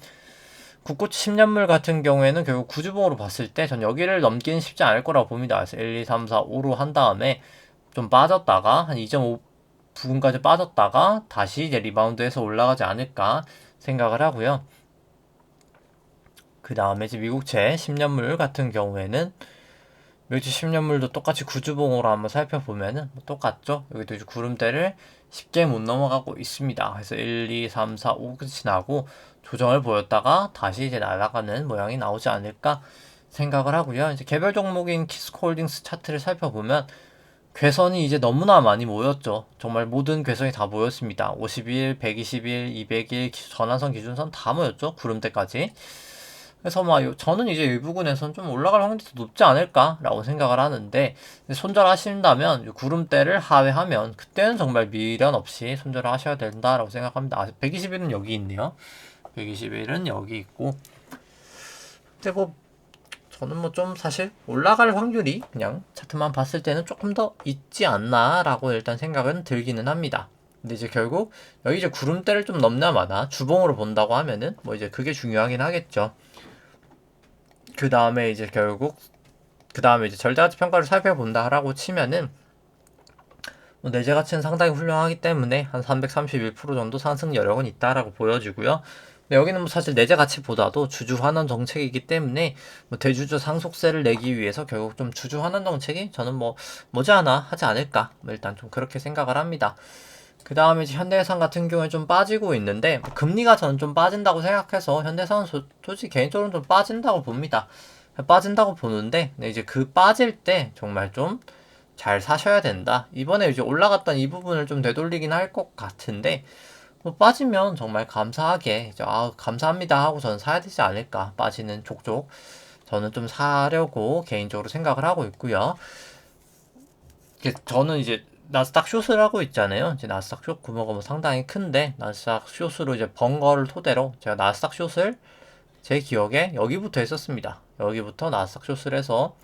S1: 국고치 10년물 같은 경우에는 결국 구주봉으로 봤을 때 전 여기를 넘기는 쉽지 않을 거라고 봅니다. 그래서 1, 2, 3, 4, 5로 한 다음에 좀 빠졌다가 한 2.5 부근까지 빠졌다가 다시 이제 리바운드해서 올라가지 않을까 생각을 하고요. 그 다음에 이제 미국채 10년물 같은 경우에는 미국채 10년물도 똑같이 구주봉으로 한번 살펴보면은 뭐 똑같죠. 여기도 이제 구름대를 쉽게 못 넘어가고 있습니다. 그래서 1, 2, 3, 4, 5 끝이 나고 조정을 보였다가 다시 이제 날아가는 모양이 나오지 않을까 생각을 하고요. 이제 개별 종목인 키스코홀딩스 차트를 살펴보면 괴선이 이제 너무나 많이 모였죠. 정말 모든 괴선이 다 모였습니다. 50일, 120일, 200일, 전환선, 기준선 다 모였죠. 구름대까지. 그래서 저는 이제 이 부분에선 좀 올라갈 확률이 더 높지 않을까라고 생각을 하는데, 손절하신다면 구름대를 하회하면 그때는 정말 미련 없이 손절을 하셔야 된다라고 생각합니다. 120일은 여기 있네요. 120일은 여기 있고, 근데 저는 좀 사실 올라갈 확률이 그냥 차트만 봤을 때는 조금 더 있지 않나라고 일단 생각은 들기는 합니다. 근데 이제 결국 여기 이제 구름대를 좀 넘나 마나 주봉으로 본다고 하면은 이제 그게 중요하긴 하겠죠. 그 다음에 이제 절대가치 평가를 살펴본다라고 치면은 내재 가치는 상당히 훌륭하기 때문에 한 331% 정도 상승 여력은 있다라고 보여지고요. 근데 여기는 사실 내재 가치보다도 주주 환원 정책이기 때문에 대주주 상속세를 내기 위해서 결국 좀 주주 환원 정책이 저는 머지않아 하지 않을까 일단 좀 그렇게 생각을 합니다. 그 다음에 이제 현대해상 같은 경우에 좀 빠지고 있는데 금리가 저는 좀 빠진다고 생각해서 현대해상은 솔직히 개인적으로 좀 빠진다고 봅니다. 빠진다고 보는데 이제 그 빠질 때 정말 좀 잘 사셔야 된다. 이번에 이제 올라갔던 이 부분을 좀 되돌리긴 할 것 같은데 빠지면 정말 감사하게 이제 감사합니다 하고 저는 사야 되지 않을까. 빠지는 족족 저는 좀 사려고 개인적으로 생각을 하고 있고요. 저는 이제 나스닥 숏을 하고 있잖아요. 이제 나스닥 숏 규모가 상당히 큰데 나스닥 숏으로 이제 번 거를 토대로 제가 나스닥 숏을 제 기억에 여기부터 했었습니다. 여기부터 나스닥 숏을 해서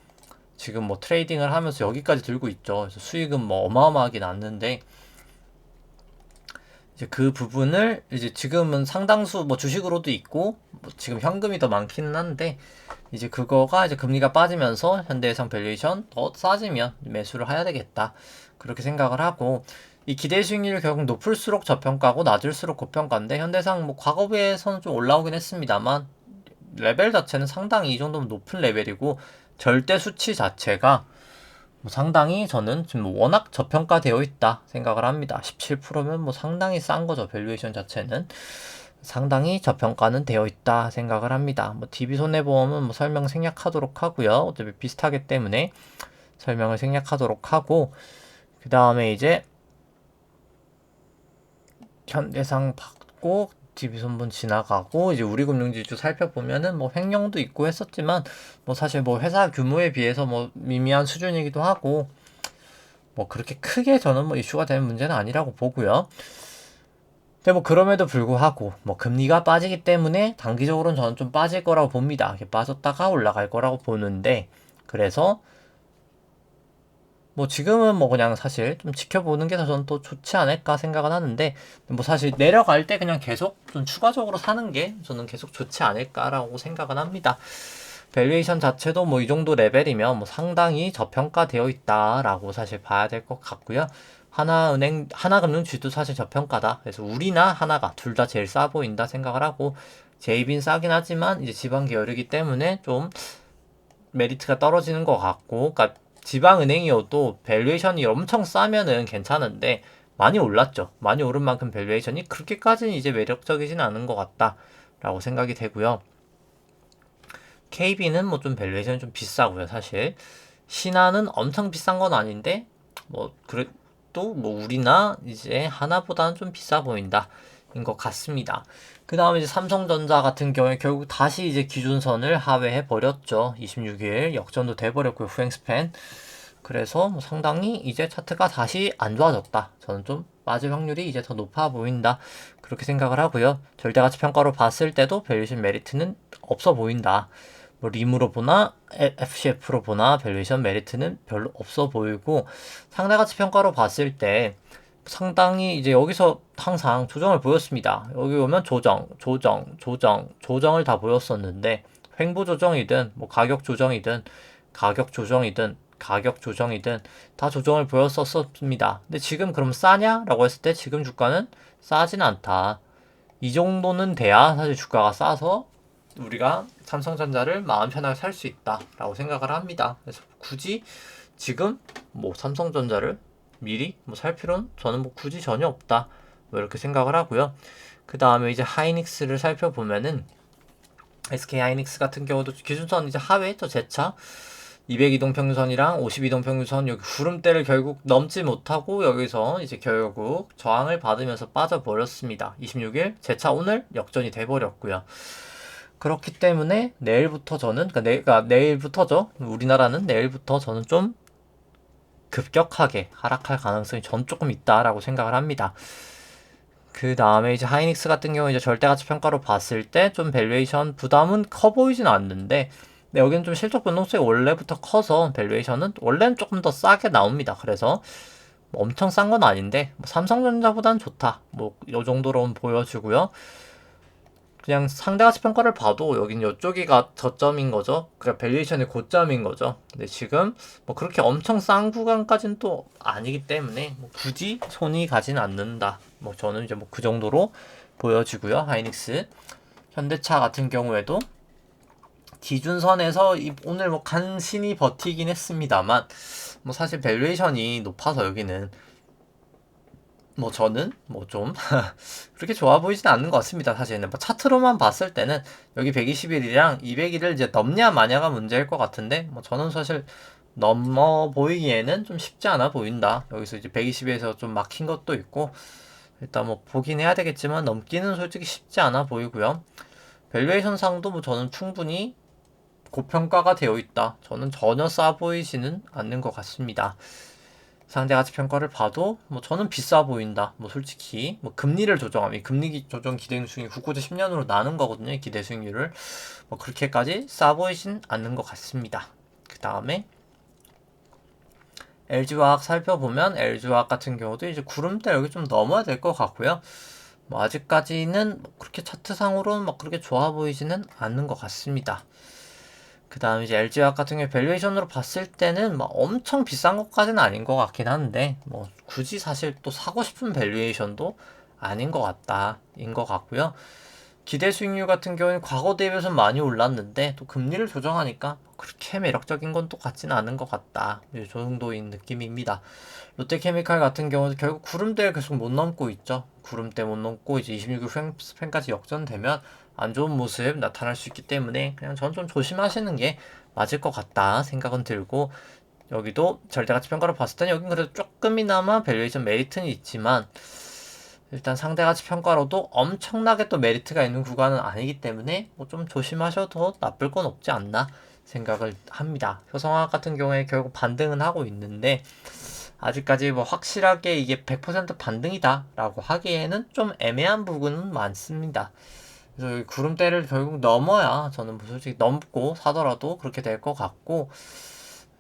S1: 지금 트레이딩을 하면서 여기까지 들고 있죠. 그래서 수익은 어마어마하게 났는데 이제 그 부분을 이제 지금은 상당수 주식으로도 있고 지금 현금이 더 많기는 한데 이제 그거가 이제 금리가 빠지면서 현대해상 밸류에이션 더 싸지면 매수를 해야 되겠다. 그렇게 생각을 하고 이 기대 수익률이 결국 높을수록 저평가고 낮을수록 고평가인데 현대해상 과거 비해서는 좀 올라오긴 했습니다만 레벨 자체는 상당히 이 정도면 높은 레벨이고 절대 수치 자체가 상당히 저는 지금 워낙 저평가되어 있다 생각을 합니다. 17%면 상당히 싼 거죠. 밸류에이션 자체는 상당히 저평가는 되어 있다 생각을 합니다. DB 손해보험은 설명 생략하도록 하고요. 어차피 비슷하기 때문에 설명을 생략하도록 하고 그 다음에 이제 현대상 받고 DB손분 지나가고 이제 우리금융지주 살펴보면은 횡령도 있고 했었지만 사실 회사 규모에 비해서 미미한 수준이기도 하고 그렇게 크게 저는 이슈가 되는 문제는 아니라고 보고요. 근데 그럼에도 불구하고 금리가 빠지기 때문에 단기적으로는 저는 좀 빠질 거라고 봅니다. 빠졌다가 올라갈 거라고 보는데 그래서 지금은 그냥 사실 좀 지켜보는 게 더 저는 또 좋지 않을까 생각은 하는데 사실 내려갈 때 그냥 계속 좀 추가적으로 사는 게 저는 계속 좋지 않을까라고 생각은 합니다. 밸류에이션 자체도 이 정도 레벨이면 상당히 저평가되어 있다라고 사실 봐야 될 것 같고요. 하나금융지도 사실 저평가다. 그래서 우리나 하나가 둘 다 제일 싸 보인다 생각을 하고 제이빈 싸긴 하지만 이제 지방 계열이기 때문에 좀 메리트가 떨어지는 것 같고 그러니까 지방은행이어도 밸류에이션이 엄청 싸면은 괜찮은데 많이 올랐죠. 많이 오른 만큼 밸류에이션이 그렇게까지는 이제 매력적이진 않은 것 같다라고 생각이 되고요. KB는 좀 밸류에이션이 좀 비싸고요. 사실 신한은 엄청 비싼 건 아닌데 그래도 우리나 이제 하나보다는 좀 비싸 보인다 인 것 같습니다. 그 다음에 이제 삼성전자 같은 경우에 결국 다시 이제 기준선을 하회해 버렸죠. 26일 역전도 돼버렸고요. 후행 스팬. 그래서 상당히 이제 차트가 다시 안 좋아졌다. 저는 좀 빠질 확률이 이제 더 높아 보인다. 그렇게 생각을 하고요. 절대가치 평가로 봤을 때도 밸류에이션 메리트는 없어 보인다. 림으로 보나 FCF로 보나 밸류에이션 메리트는 별로 없어 보이고 상대가치 평가로 봤을 때 상당히 이제 여기서 항상 조정을 보였습니다. 여기 오면 조정을 다 보였었는데 횡보 조정이든 가격 조정이든 다 조정을 보였었습니다. 근데 지금 그럼 싸냐라고 했을 때 지금 주가는 싸진 않다. 이 정도는 돼야 사실 주가가 싸서 우리가 삼성전자를 마음 편하게 살 수 있다라고 생각을 합니다. 그래서 굳이 지금 삼성전자를 미리 살 필요는 저는 굳이 전혀 없다. 이렇게 생각을 하고요. 그 다음에 이제 하이닉스를 살펴보면은 SK 하이닉스 같은 경우도 기준선 이제 하회했죠, 재차. 200이동평균선이랑 50이동평균선 여기 구름대를 결국 넘지 못하고 여기서 이제 결국 저항을 받으면서 빠져버렸습니다. 26일 재차 오늘 역전이 돼버렸고요. 그렇기 때문에 내일부터 저는 그러니까 내일부터죠. 우리나라는 내일부터 저는 좀 급격하게 하락할 가능성이 전 조금 있다라고 생각을 합니다. 그 다음에 이제 하이닉스 같은 경우 이제 절대가치 평가로 봤을 때 좀 밸류에이션 부담은 커 보이진 않는데, 근데 여기는 좀 실적 변동성이 원래부터 커서 밸류에이션은 원래는 조금 더 싸게 나옵니다. 그래서 뭐 엄청 싼 건 아닌데 뭐 삼성전자보다는 좋다. 뭐 요 정도로는 보여주고요. 그냥 상대가치 평가를 봐도 여긴 이쪽이가 저점인 거죠. 그러니까 밸류에이션의 고점인 거죠. 근데 지금 뭐 그렇게 엄청 싼 구간까지는 또 아니기 때문에 뭐 굳이 손이 가진 않는다. 뭐 저는 이제 뭐 그 정도로 보여지고요. 하이닉스, 현대차 같은 경우에도 기준선에서 오늘 뭐 간신히 버티긴 했습니다만, 뭐 사실 밸류에이션이 높아서 여기는 뭐 저는 뭐 좀 그렇게 좋아 보이진 않는 것 같습니다. 사실은 뭐 차트로만 봤을 때는 여기 120일이랑 200일을 이제 넘냐 마냐가 문제일 것 같은데, 뭐 저는 사실 넘어 보이기에는 좀 쉽지 않아 보인다. 여기서 이제 120에서 좀 막힌 것도 있고, 일단 뭐 보긴 해야 되겠지만 넘기는 솔직히 쉽지 않아 보이고요. 밸류에이션 상도 뭐 저는 충분히 고평가가 되어 있다. 저는 전혀 싸 보이지는 않는 것 같습니다. 상대가치 평가를 봐도 뭐 저는 비싸 보인다. 뭐 솔직히 뭐 금리를 조정하면 금리 조정 기대 수익률 9, 9대 10년으로 나눈 거거든요. 기대 수익률을 뭐 그렇게까지 싸 보이진 않는 것 같습니다. 그 다음에 LG화학 살펴보면 LG화학 같은 경우도 이제 구름대 여기 좀 넘어야 될 것 같고요. 뭐 아직까지는 그렇게 차트상으로는 막 그렇게 좋아 보이지는 않는 것 같습니다. 그 다음에 이제 LG화학 같은 경우 밸류에이션으로 봤을 때는 막 엄청 비싼 것까지는 아닌 것 같긴 한데, 뭐 굳이 사실 또 사고 싶은 밸류에이션도 아닌 것 같다인 것 같고요. 기대 수익률 같은 경우는 과거 대비해서 많이 올랐는데 또 금리를 조정하니까 그렇게 매력적인 건 또 같지는 않은 것 같다. 이 정도인 느낌입니다. 롯데케미칼 같은 경우는 결국 구름대를 계속 못 넘고 있죠. 구름대 못 넘고 이제 26일 스팬까지 역전되면 안 좋은 모습 나타날 수 있기 때문에 그냥 전 좀 조심하시는 게 맞을 것 같다 생각은 들고, 여기도 절대가치 평가로 봤을 때는 여긴 그래도 조금이나마 밸류에이션 메리트는 있지만 일단 상대가치 평가로도 엄청나게 또 메리트가 있는 구간은 아니기 때문에 뭐 좀 조심하셔도 나쁠 건 없지 않나 생각을 합니다. 효성화학 같은 경우에 결국 반등은 하고 있는데 아직까지 뭐 확실하게 이게 100% 반등이다 라고 하기에는 좀 애매한 부분은 많습니다. 그래서 구름대를 결국 넘어야 저는 뭐 솔직히 넘고 사더라도 그렇게 될 것 같고,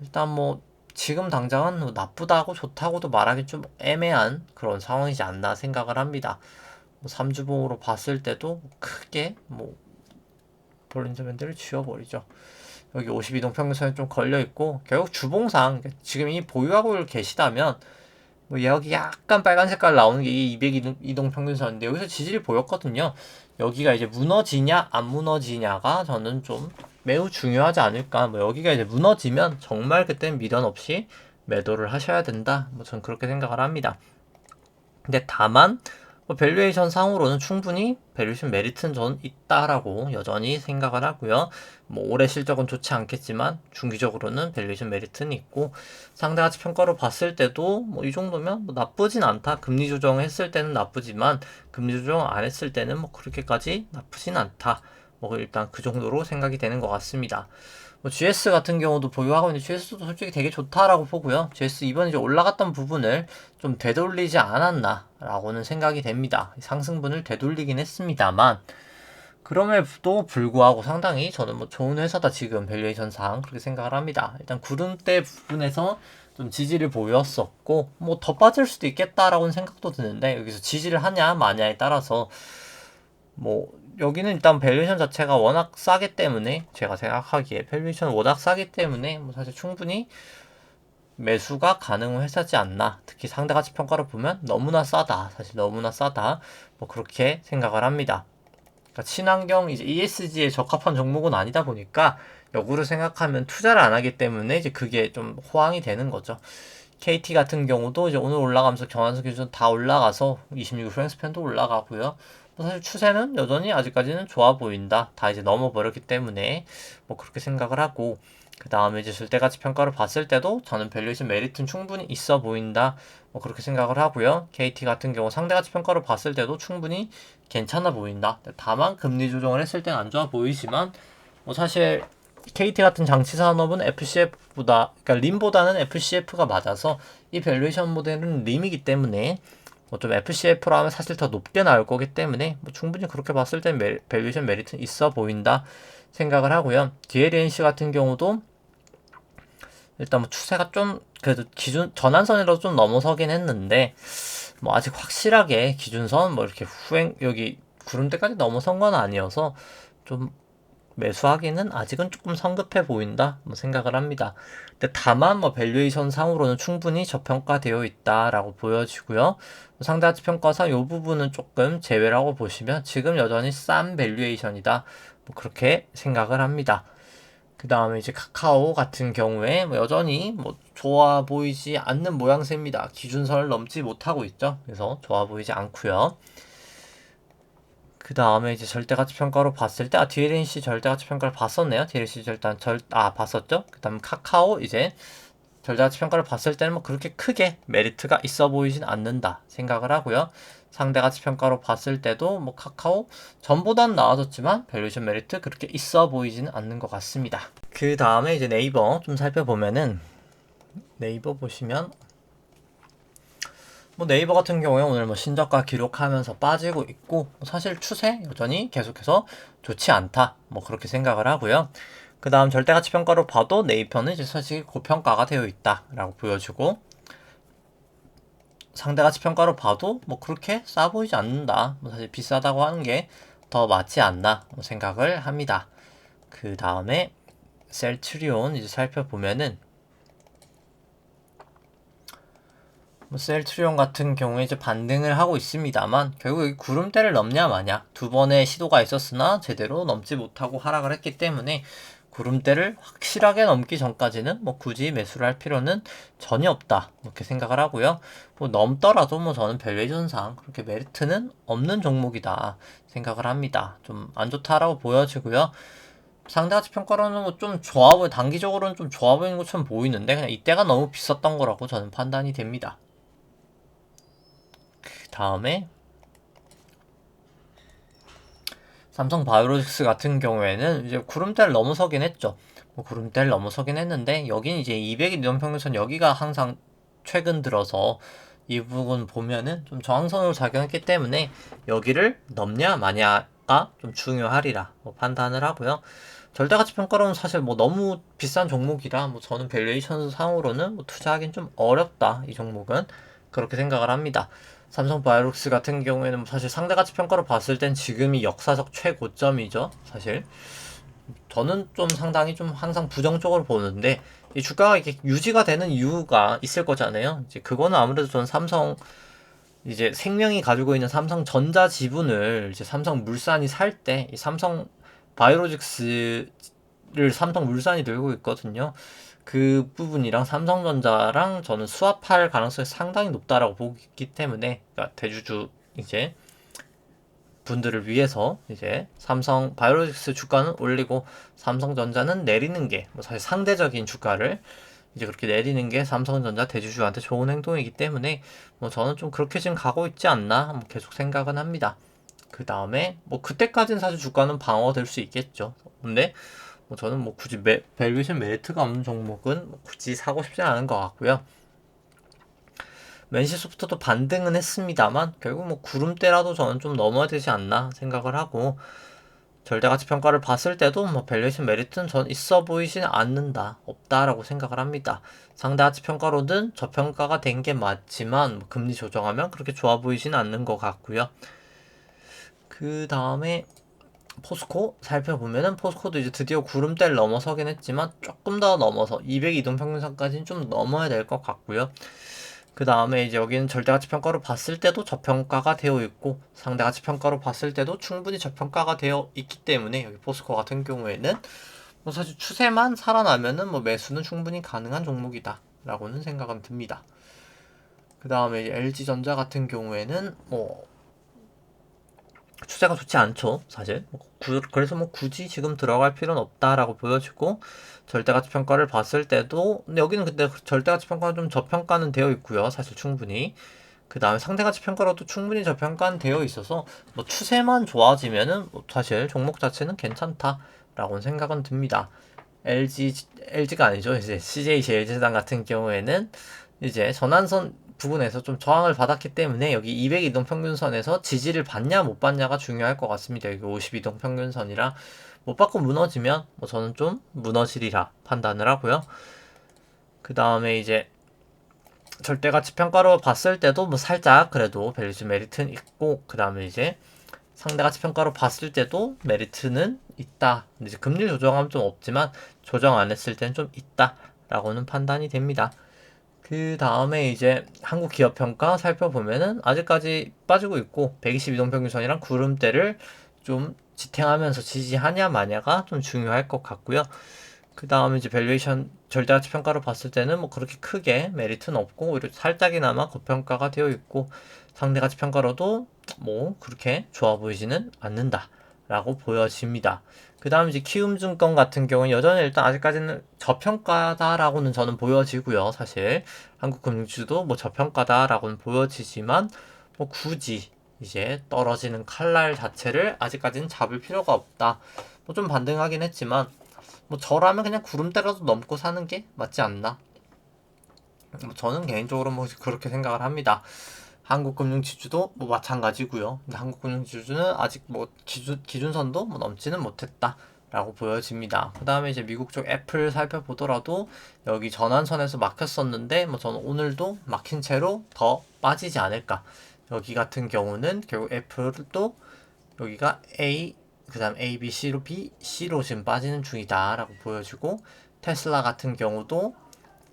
S1: 일단 뭐 지금 당장은 뭐 나쁘다고 좋다고도 말하기 좀 애매한 그런 상황이지 않나 생각을 합니다. 뭐 3주봉으로 봤을 때도 크게 뭐 볼린저 밴드를 지워버리죠. 여기 52동 평균선에 좀 걸려있고, 결국 주봉상 지금 이 보유하고 계시다면 뭐 여기 약간 빨간 색깔 나오는 게 이 200이동 평균선인데 여기서 지지를 보였거든요. 여기가 이제 무너지냐 안 무너지냐가 저는 좀 매우 중요하지 않을까. 뭐 여기가 이제 무너지면 정말 그땐 미련 없이 매도를 하셔야 된다. 뭐 전 그렇게 생각을 합니다. 근데 다만 뭐 밸류에이션 상으로는 충분히 밸류에이션 메리트는 저는 있다라고 여전히 생각을 하고요. 뭐 올해 실적은 좋지 않겠지만 중기적으로는 밸류에이션 메리트는 있고, 상대가치 평가로 봤을 때도 뭐 이 정도면 뭐 나쁘진 않다. 금리 조정했을 때는 나쁘지만 금리 조정 안 했을 때는 뭐 그렇게까지 나쁘진 않다. 뭐 일단 그 정도로 생각이 되는 것 같습니다. 뭐 GS 같은 경우도 보유하고 있는데 GS도 솔직히 되게 좋다라고 보고요. GS 이번에 이제 올라갔던 부분을 좀 되돌리지 않았나라고는 생각이 됩니다. 상승분을 되돌리긴 했습니다만 그럼에도 불구하고 상당히 저는 뭐 좋은 회사다 지금 밸류에이션상 그렇게 생각을 합니다. 일단 구름대 부분에서 좀 지지를 보였었고 뭐 더 빠질 수도 있겠다라고는 생각도 드는데, 여기서 지지를 하냐 마냐에 따라서 뭐 여기는 일단 밸류에이션 자체가 워낙 싸기 때문에 제가 생각하기에 밸류에이션 워낙 싸기 때문에 뭐 사실 충분히 매수가 가능한 회사지 않나. 특히 상대가치 평가로 보면 너무나 싸다. 사실 너무나 싸다. 뭐 그렇게 생각을 합니다. 그러니까 친환경 이제 ESG에 적합한 종목은 아니다 보니까 역으로 생각하면 투자를 안 하기 때문에 이제 그게 좀 호황이 되는 거죠. KT 같은 경우도 이제 오늘 올라가면서 경환선 기준 다 올라가서 26일 프랭스팬도 올라가고요. 뭐 사실 추세는 여전히 아직까지는 좋아 보인다. 다 이제 넘어버렸기 때문에 뭐 그렇게 생각을 하고, 그 다음에 이제 절대가치평가를 봤을 때도 저는 밸류에이션 메리트는 충분히 있어 보인다. 뭐 그렇게 생각을 하고요. KT 같은 경우 상대가치평가를 봤을 때도 충분히 괜찮아 보인다. 다만 금리 조정을 했을 때는 안 좋아 보이지만 뭐 사실 KT 같은 장치 산업은 FCF보다 그러니까 림보다는 FCF가 맞아서 이 밸류에이션 모델은 림이기 때문에 뭐 좀 FCF로 하면 사실 더 높게 나올 거기 때문에 뭐 충분히 그렇게 봤을 때는 밸류에이션 메리트는 있어 보인다 생각을 하고요. DLNC 같은 경우도 일단 뭐 추세가 좀 그래도 기준 전환선이라도 좀 넘어서긴 했는데 뭐 아직 확실하게 기준선 뭐 이렇게 후행 여기 구름대까지 넘어선 건 아니어서 좀 매수하기는 아직은 조금 성급해 보인다 뭐 생각을 합니다. 근데 다만 뭐 밸류에이션 상으로는 충분히 저평가되어 있다라고 보여지고요. 상대가치 평가상 이 부분은 조금 제외라고 보시면 지금 여전히 싼 밸류에이션이다 뭐 그렇게 생각을 합니다. 그 다음에 이제 카카오 같은 경우에 뭐 여전히 뭐 좋아 보이지 않는 모양새입니다. 기준선을 넘지 못하고 있죠. 그래서 좋아 보이지 않고요. 그 다음에 이제 절대가치 평가로 봤을 때 DLNC 절대가치 평가를 봤었네요. DLNC 봤었죠. 그 다음 카카오 이제 절대가치 평가를 봤을 때는 뭐 그렇게 크게 메리트가 있어 보이진 않는다 생각을 하고요. 상대가치 평가로 봤을 때도 뭐 카카오 전보단 나아졌지만 밸류에이션 메리트 그렇게 있어 보이지는 않는 것 같습니다. 그 다음에 이제 네이버 좀 살펴보면은 네이버 보시면 뭐 네이버 같은 경우에 오늘 뭐 신저가 기록하면서 빠지고 있고 사실 추세 여전히 계속해서 좋지 않다 뭐 그렇게 생각을 하고요. 그 다음 절대가치 평가로 봐도 네이버는 이제 사실 고평가가 되어 있다라고 보여주고 상대가치 평가로 봐도 뭐 그렇게 싸 보이지 않는다. 뭐 사실 비싸다고 하는 게 더 맞지 않나 뭐 생각을 합니다. 그 다음에 셀트리온 이제 살펴보면은 뭐 셀트리온 같은 경우에 이제 반등을 하고 있습니다만 결국 여기 구름대를 넘냐 마냐 두 번의 시도가 있었으나 제대로 넘지 못하고 하락을 했기 때문에 구름대를 확실하게 넘기 전까지는 뭐 굳이 매수를 할 필요는 전혀 없다 이렇게 생각을 하고요. 뭐 넘더라도 뭐 저는 밸류에이션상 그렇게 메리트는 없는 종목이다 생각을 합니다. 좀 안 좋다라고 보여지고요. 상대가치 평가로는 뭐좀 좋아 보여 단기적으로는 좀 좋아 보이는 것처럼 보이는데 그냥 이때가 너무 비쌌던 거라고 저는 판단이 됩니다. 그 다음에 삼성 바이오로직스 같은 경우에는 이제 구름대를 넘어서긴 했죠. 뭐 구름대를 넘어서긴 했는데 여긴 이제 200일 이동평균선 여기가 항상 최근 들어서 이 부분 보면은 좀 저항선으로 작용했기 때문에 여기를 넘냐 마냐가 좀 중요하리라 뭐 판단을 하고요. 절대가치 평가로는 사실 뭐 너무 비싼 종목이라 뭐 저는 밸류에이션 상으로는 뭐 투자하기는 좀 어렵다 이 종목은 그렇게 생각을 합니다. 삼성 바이오록스 같은 경우에는 사실 상대가치 평가로 봤을 땐 지금이 역사적 최고점이죠. 사실 저는 좀 상당히 좀 항상 부정적으로 보는데 이 주가가 이렇게 유지가 되는 이유가 있을 거잖아요. 이제 그거는 아무래도 저는 삼성 이제 생명이 가지고 있는 삼성전자 지분을 이제 삼성물산이 살 때 이 삼성 바이오로직스를 삼성물산이 들고 있거든요. 그 부분이랑 삼성전자랑 저는 수합할 가능성이 상당히 높다라고 보기 때문에 그러니까 대주주 이제 분들을 위해서 이제 삼성 바이오로직스 주가는 올리고 삼성전자는 내리는 게 뭐 사실 상대적인 주가를 이제 그렇게 내리는 게 삼성전자 대주주한테 좋은 행동이기 때문에 뭐 저는 좀 그렇게 지금 가고 있지 않나 뭐 계속 생각은 합니다. 그 다음에 뭐 그때까지는 사실 주가는 방어될 수 있겠죠. 근데 뭐 저는 뭐 굳이 밸류에이션 메리트가 없는 종목은 뭐 굳이 사고 싶지 않은 것 같고요. 맨시소프트도 반등은 했습니다만 결국 뭐 구름대라도 저는 좀 넘어야 되지 않나 생각을 하고 절대가치 평가를 봤을 때도 뭐 밸류에이션 메리트는 전 있어 보이진 않는다 없다라고 생각을 합니다. 상대가치 평가로는 저평가가 된 게 맞지만 뭐 금리 조정하면 그렇게 좋아 보이진 않는 것 같고요. 그 다음에 포스코 살펴보면은 포스코도 이제 드디어 구름대를 넘어서긴 했지만 조금 더 넘어서 200 이동평균선까지는 좀 넘어야 될 것 같고요. 그 다음에 이제 여기는 절대가치 평가로 봤을 때도 저평가가 되어 있고 상대가치 평가로 봤을 때도 충분히 저평가가 되어 있기 때문에 여기 포스코 같은 경우에는 뭐 사실 추세만 살아나면은 뭐 매수는 충분히 가능한 종목이다 라고는 생각은 듭니다. 그 다음에 LG전자 같은 경우에는 뭐 추세가 좋지 않죠, 사실. 그래서 뭐 굳이 지금 들어갈 필요는 없다라고 보여지고, 절대가치 평가를 봤을 때도, 근데 여기는 근데 절대가치 평가는 좀 저평가는 되어 있고요, 사실 충분히. 그 다음에 상대가치 평가로도 충분히 저평가는 되어 있어서, 뭐 추세만 좋아지면은 뭐 사실 종목 자체는 괜찮다라고 생각은 듭니다. LG가 아니죠. 이제 CJ 제일제당 같은 경우에는 이제 전환선 부분에서 좀 저항을 받았기 때문에 여기 200이동 평균선에서 지지를 받냐 못 받냐가 중요할 것 같습니다. 여기 52동 평균선이라 못 받고 무너지면 뭐 저는 좀 무너지리라 판단을 하고요. 그 다음에 이제 절대가치 평가로 봤을 때도 뭐 살짝 그래도 밸류즈 메리트는 있고, 그 다음에 이제 상대가치 평가로 봤을 때도 메리트는 있다. 이제 금리 조정하면 좀 없지만 조정 안 했을 때는 좀 있다라고는 판단이 됩니다. 그 다음에 이제 한국 기업 평가 살펴보면은 아직까지 빠지고 있고 122동 평균선이랑 구름대를 좀 지탱하면서 지지하냐 마냐가 좀 중요할 것 같고요. 그 다음에 이제 밸류에이션 절대가치 평가로 봤을 때는 뭐 그렇게 크게 메리트는 없고 오히려 살짝이나마 고평가가 되어 있고 상대가치 평가로도 뭐 그렇게 좋아 보이지는 않는다라고 보여집니다. 그 다음 이제 키움증권 같은 경우는 여전히 일단 아직까지는 저평가다라고는 저는 보여지고요. 사실 한국금융주도 뭐 저평가다라고는 보여지지만 뭐 굳이 이제 떨어지는 칼날 자체를 아직까지는 잡을 필요가 없다. 뭐 좀 반등하긴 했지만 뭐 저라면 그냥 구름대라도 넘고 사는 게 맞지 않나. 뭐 저는 개인적으로 뭐 그렇게 생각을 합니다. 한국금융지주도 뭐 마찬가지고요. 근데 한국금융지주는 아직 뭐 기준선도 뭐 넘지는 못했다라고 보여집니다. 그 다음에 이제 미국 쪽 애플 살펴보더라도 여기 전환선에서 막혔었는데 뭐 저는 오늘도 막힌 채로 더 빠지지 않을까. 여기 같은 경우는 결국 애플도 여기가 그 다음 A, B, C로 B, C로 지금 빠지는 중이다라고 보여지고, 테슬라 같은 경우도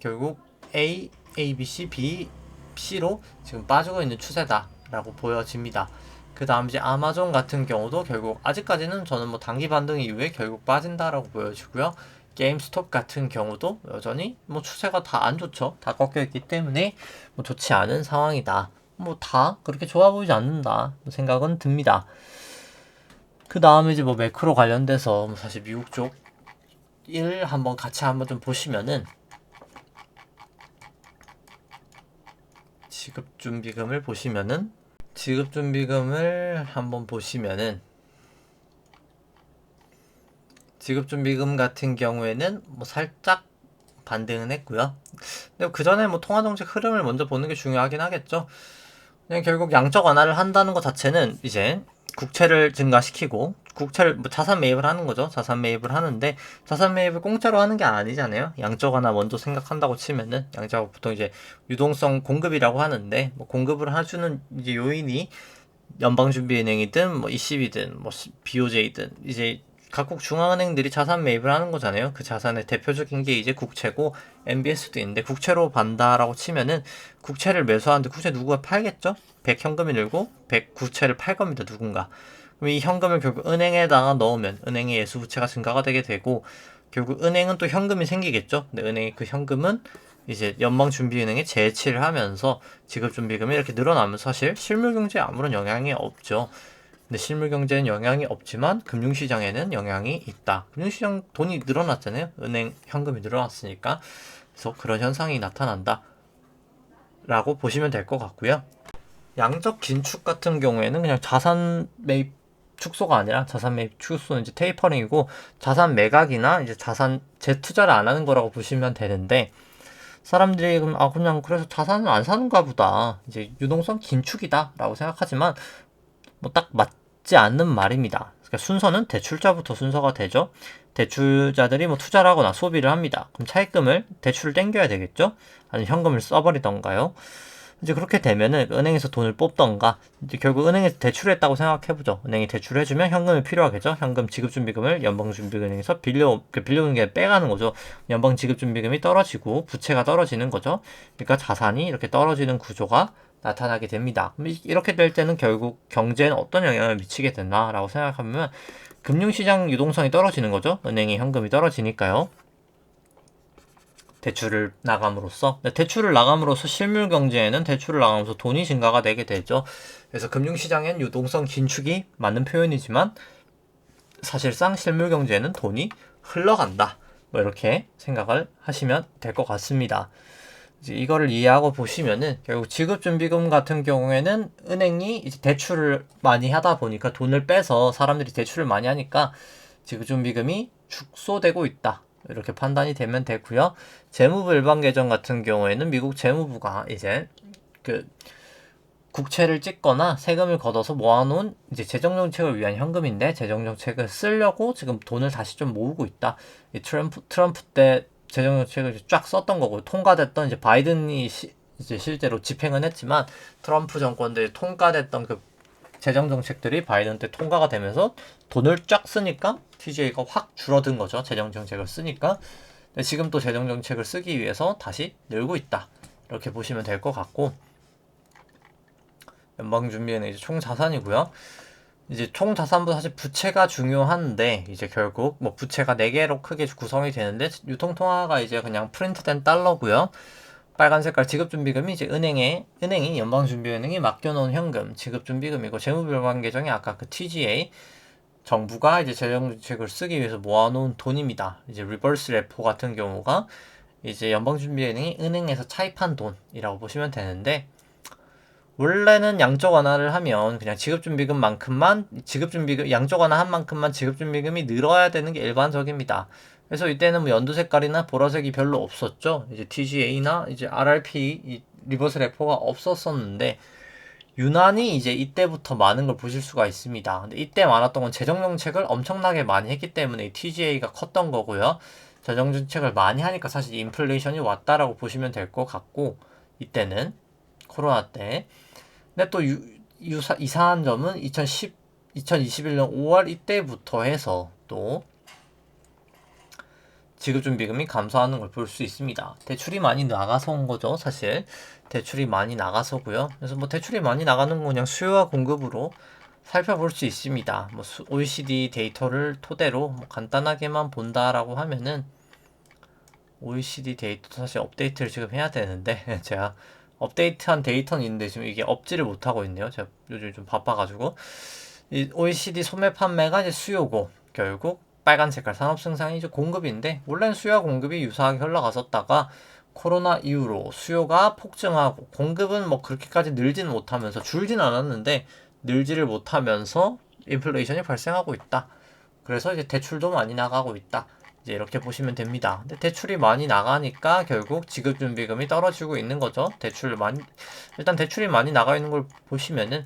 S1: 결국 A, B, C, B, C로 지금 빠지고 있는 추세다라고 보여집니다. 그 다음 이제 아마존 같은 경우도 결국 아직까지는 저는 뭐 단기 반등 이후에 결국 빠진다라고 보여지고요. 게임스톱 같은 경우도 여전히 뭐 추세가 다 안 좋죠. 다 꺾여 있기 때문에 뭐 좋지 않은 상황이다. 뭐 다 그렇게 좋아 보이지 않는다 생각은 듭니다. 그 다음에 이제 뭐 매크로 관련돼서 뭐 사실 미국 쪽 일 한번 같이 한번 좀 보시면은 지급준비금을 한번 보시면은 지급준비금 같은 경우에는 뭐 살짝 반등은 했고요. 근데 그 전에 뭐 통화정책 흐름을 먼저 보는 게 중요하긴 하겠죠. 그냥 결국 양적 완화를 한다는 것 자체는 이제 국채를 증가시키고 국채를 뭐 자산 매입을 하는 거죠. 자산 매입을 하는데 자산 매입을 공짜로 하는 게 아니잖아요. 양적 완화 먼저 생각한다고 치면은 양적 보통 이제 유동성 공급이라고 하는데 뭐 공급을 해주는 이제 요인이 연방준비은행이든 뭐 ECB든 뭐 BOJ든 이제 각국 중앙은행들이 자산 매입을 하는 거잖아요. 그 자산의 대표적인 게 이제 국채고 MBS도 있는데 국채로 반다라고 치면은 국채를 매수하는데 국채 누구가 팔겠죠? 100 현금이 늘고 100 국채를 팔 겁니다. 누군가. 그럼 이 현금을 결국 은행에다가 넣으면 은행의 예수 부채가 증가가 되게 되고 결국 은행은 또 현금이 생기겠죠. 근데 은행의 그 현금은 이제 연방준비은행에 제치를 하면서 지급준비금이 이렇게 늘어나면 사실 실물경제에 아무런 영향이 없죠. 근데 실물경제는 영향이 없지만 금융시장에는 영향이 있다. 금융시장 돈이 늘어났잖아요. 은행 현금이 늘어났으니까. 그래서 그런 현상이 나타난다. 라고 보시면 될 것 같고요. 양적 긴축 같은 경우에는 그냥 자산 매입 축소가 아니라 자산 매입 축소는 이제 테이퍼링이고 자산 매각이나 이제 자산 재투자를 안 하는 거라고 보시면 되는데 사람들이 그냥 그래서 자산을 안 사는가 보다. 이제 유동성 긴축이다라고 생각하지만 뭐 딱 맞지 않는 말입니다. 그러니까 순서는 대출자부터 순서가 되죠. 대출자들이 뭐 투자를 하거나 소비를 합니다. 그럼 차입금을 대출을 땡겨야 되겠죠? 아니면 현금을 써버리던가요? 이제 그렇게 되면은 은행에서 돈을 뽑던가 이제 결국 은행에서 대출했다고 생각해보죠. 은행이 대출해주면 현금이 필요하겠죠. 현금 지급준비금을 연방준비금에서 빌려오는 게 빼가는 거죠. 연방지급준비금이 떨어지고 부채가 떨어지는 거죠. 그러니까 자산이 이렇게 떨어지는 구조가 나타나게 됩니다. 이렇게 될 때는 결국 경제에는 어떤 영향을 미치게 되나라고 생각하면 금융시장 유동성이 떨어지는 거죠. 은행의 현금이 떨어지니까요. 대출을 나감으로써. 대출을 나감으로써 실물 경제에는 대출을 나감으로써 돈이 증가가 되게 되죠. 그래서 금융시장엔 유동성 긴축이 맞는 표현이지만 사실상 실물 경제에는 돈이 흘러간다. 뭐 이렇게 생각을 하시면 될 것 같습니다. 이제 이거를 이해하고 보시면은 결국 지급준비금 같은 경우에는 은행이 이제 대출을 많이 하다 보니까 돈을 빼서 사람들이 대출을 많이 하니까 지급준비금이 축소되고 있다. 이렇게 판단이 되면 되고요. 재무부 일반 계정 같은 경우에는 미국 재무부가 이제 그 국채를 찍거나 세금을 걷어서 모아놓은 이제 재정정책을 위한 현금인데 재정정책을 쓰려고 지금 돈을 다시 좀 모으고 있다. 이 트럼프 때 재정정책을 쫙 썼던 거고 통과됐던 이제 바이든이 이제 실제로 집행은 했지만 트럼프 정권 때 통과됐던 그 재정정책들이 바이든 때 통과가 되면서 돈을 쫙 쓰니까 TGA가 확 줄어든 거죠. 재정정책을 쓰니까. 지금 또 재정정책을 쓰기 위해서 다시 늘고 있다. 이렇게 보시면 될 것 같고 연방준비은행 이제 총 자산이고요. 이제 총 자산보다 사실 부채가 중요한데 이제 결국 뭐 부채가 4개로 크게 구성이 되는데 유통통화가 이제 그냥 프린트된 달러고요. 빨간 색깔 지급준비금이 이제 은행이 연방준비은행이 맡겨놓은 현금 지급준비금이고 재무불관 계정이 아까 그 TGA 정부가 이제 재정정책을 쓰기 위해서 모아놓은 돈입니다. 이제 리버스 레포 같은 경우가 이제 연방준비은행이 은행에서 차입한 돈이라고 보시면 되는데 원래는 양적 완화를 하면 그냥 지급준비금만큼만 양적 완화한 만큼만 지급준비금이 늘어야 되는 게 일반적입니다. 그래서 이때는 뭐 연두 색깔이나 보라색이 별로 없었죠. 이제 TGA나 이제 RRP 이 리버스 레포가 없었었는데 유난히 이제 이때부터 많은 걸 보실 수가 있습니다. 근데 이때 많았던 건 재정정책을 엄청나게 많이 했기 때문에 TGA가 컸던 거고요. 재정정책을 많이 하니까 사실 인플레이션이 왔다라고 보시면 될 것 같고 이때는 코로나 때. 근데 또 이상한 점은 2021년 5월 이때부터 해서 또 지급준비금이 감소하는 걸 볼 수 있습니다. 대출이 많이 나가서 온 거죠, 사실. 대출이 많이 나가서고요. 그래서 뭐 대출이 많이 나가는 건 그냥 수요와 공급으로 살펴볼 수 있습니다. 뭐 OECD 데이터를 토대로 뭐 간단하게만 본다라고 하면은 OECD 데이터 사실 업데이트를 지금 해야 되는데 제가 업데이트한 데이터는 있는데 지금 이게 업지를 못하고 있네요. 제가 요즘 좀 바빠가지고. 이 OECD 소매 판매가 이제 수요고 결국 빨간 색깔 산업 생산이 이제 공급인데 원래는 수요와 공급이 유사하게 흘러갔었다가 코로나 이후로 수요가 폭증하고 공급은 뭐 그렇게까지 늘지는 못하면서 줄진 않았는데 늘지를 못하면서 인플레이션이 발생하고 있다. 그래서 이제 대출도 많이 나가고 있다. 이제 이렇게 보시면 됩니다. 근데 대출이 많이 나가니까 결국 지급준비금이 떨어지고 있는 거죠. 일단 대출이 많이 나가 있는 걸 보시면은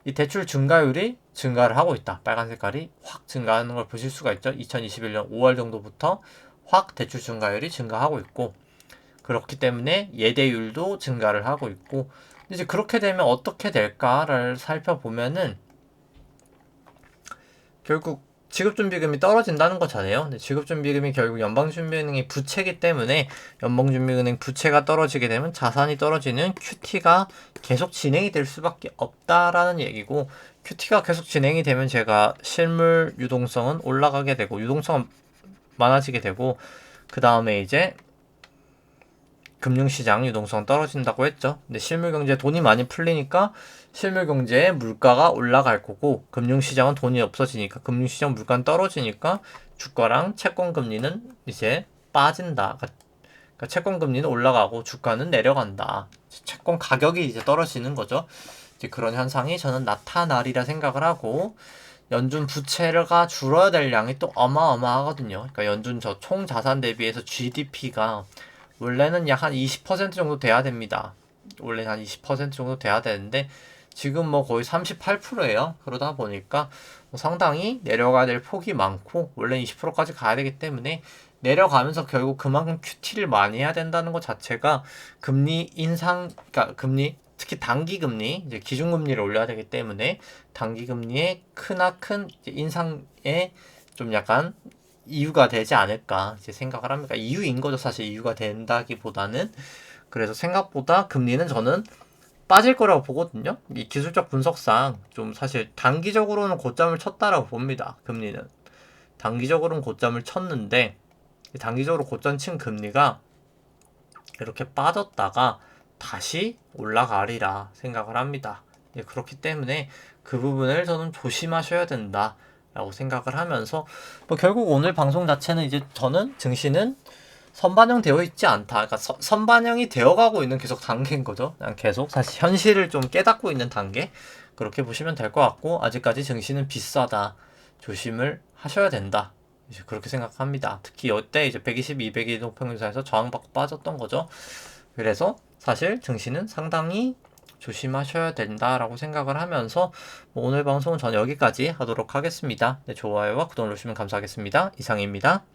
S1: 이 대출 증가율이 증가를 하고 있다. 빨간 색깔이 확 증가하는 걸 보실 수가 있죠. 2021년 5월 정도부터 확 대출 증가율이 증가하고 있고 그렇기 때문에 예대율도 증가를 하고 있고 이제 그렇게 되면 어떻게 될까를 살펴보면은 결국 지급준비금이 떨어진다는 거잖아요. 근데 지급준비금이 결국 연방준비은행의 부채이기 때문에 연방준비은행 부채가 떨어지게 되면 자산이 떨어지는 QT가 계속 진행이 될 수밖에 없다라는 얘기고 QT가 계속 진행이 되면 제가 실물 유동성은 올라가게 되고 유동성은 많아지게 되고 그 다음에 이제 금융시장 유동성 떨어진다고 했죠. 근데 실물경제에 돈이 많이 풀리니까 실물경제에 물가가 올라갈 거고 금융시장은 돈이 없어지니까 금융시장 물가는 떨어지니까 주가랑 채권금리는 이제 빠진다. 그러니까 채권금리는 올라가고 주가는 내려간다. 채권 가격이 이제 떨어지는 거죠. 이제 그런 현상이 저는 나타나리라 생각을 하고 연준 부채가 줄어야 될 양이 또 어마어마하거든요. 그러니까 연준 저 총 자산 대비해서 GDP가 원래는 약 한 20% 정도 돼야 됩니다. 원래는 한 20% 정도 돼야 되는데 지금 뭐 거의 38%예요. 그러다 보니까 뭐 상당히 내려가야 될 폭이 많고 원래 20%까지 가야 되기 때문에 내려가면서 결국 그만큼 QT를 많이 해야 된다는 것 자체가 금리 인상, 그러니까 금리 특히 단기 금리 이제 기준금리를 올려야 되기 때문에 단기 금리의 크나큰 인상에 좀 약간 이유가 되지 않을까 이제 생각을 합니다. 이유인 거죠. 사실 이유가 된다기보다는. 그래서 생각보다 금리는 저는 빠질 거라고 보거든요. 이 기술적 분석상 좀 사실 단기적으로는 고점을 쳤다라고 봅니다. 금리는 단기적으로는 고점을 쳤는데 단기적으로 고점 친 금리가 이렇게 빠졌다가 다시 올라가리라 생각을 합니다. 그렇기 때문에 그 부분을 저는 조심하셔야 된다 라고 생각을 하면서 뭐 결국 오늘 방송 자체는 이제 저는 증시는 선반영되어 있지 않다. 그러니까 선반영이 되어가고 있는 계속 단계인 거죠. 그냥 계속 사실 현실을 좀 깨닫고 있는 단계. 그렇게 보시면 될 것 같고 아직까지 증시는 비싸다. 조심을 하셔야 된다. 이제 그렇게 생각합니다. 특히 이때 이제 120, 200일 이동평균선에서 저항받고 빠졌던 거죠. 그래서 사실 증시는 상당히 조심하셔야 된다라고 생각을 하면서 오늘 방송은 저는 여기까지 하도록 하겠습니다. 네, 좋아요와 구독 눌러주시면 감사하겠습니다. 이상입니다.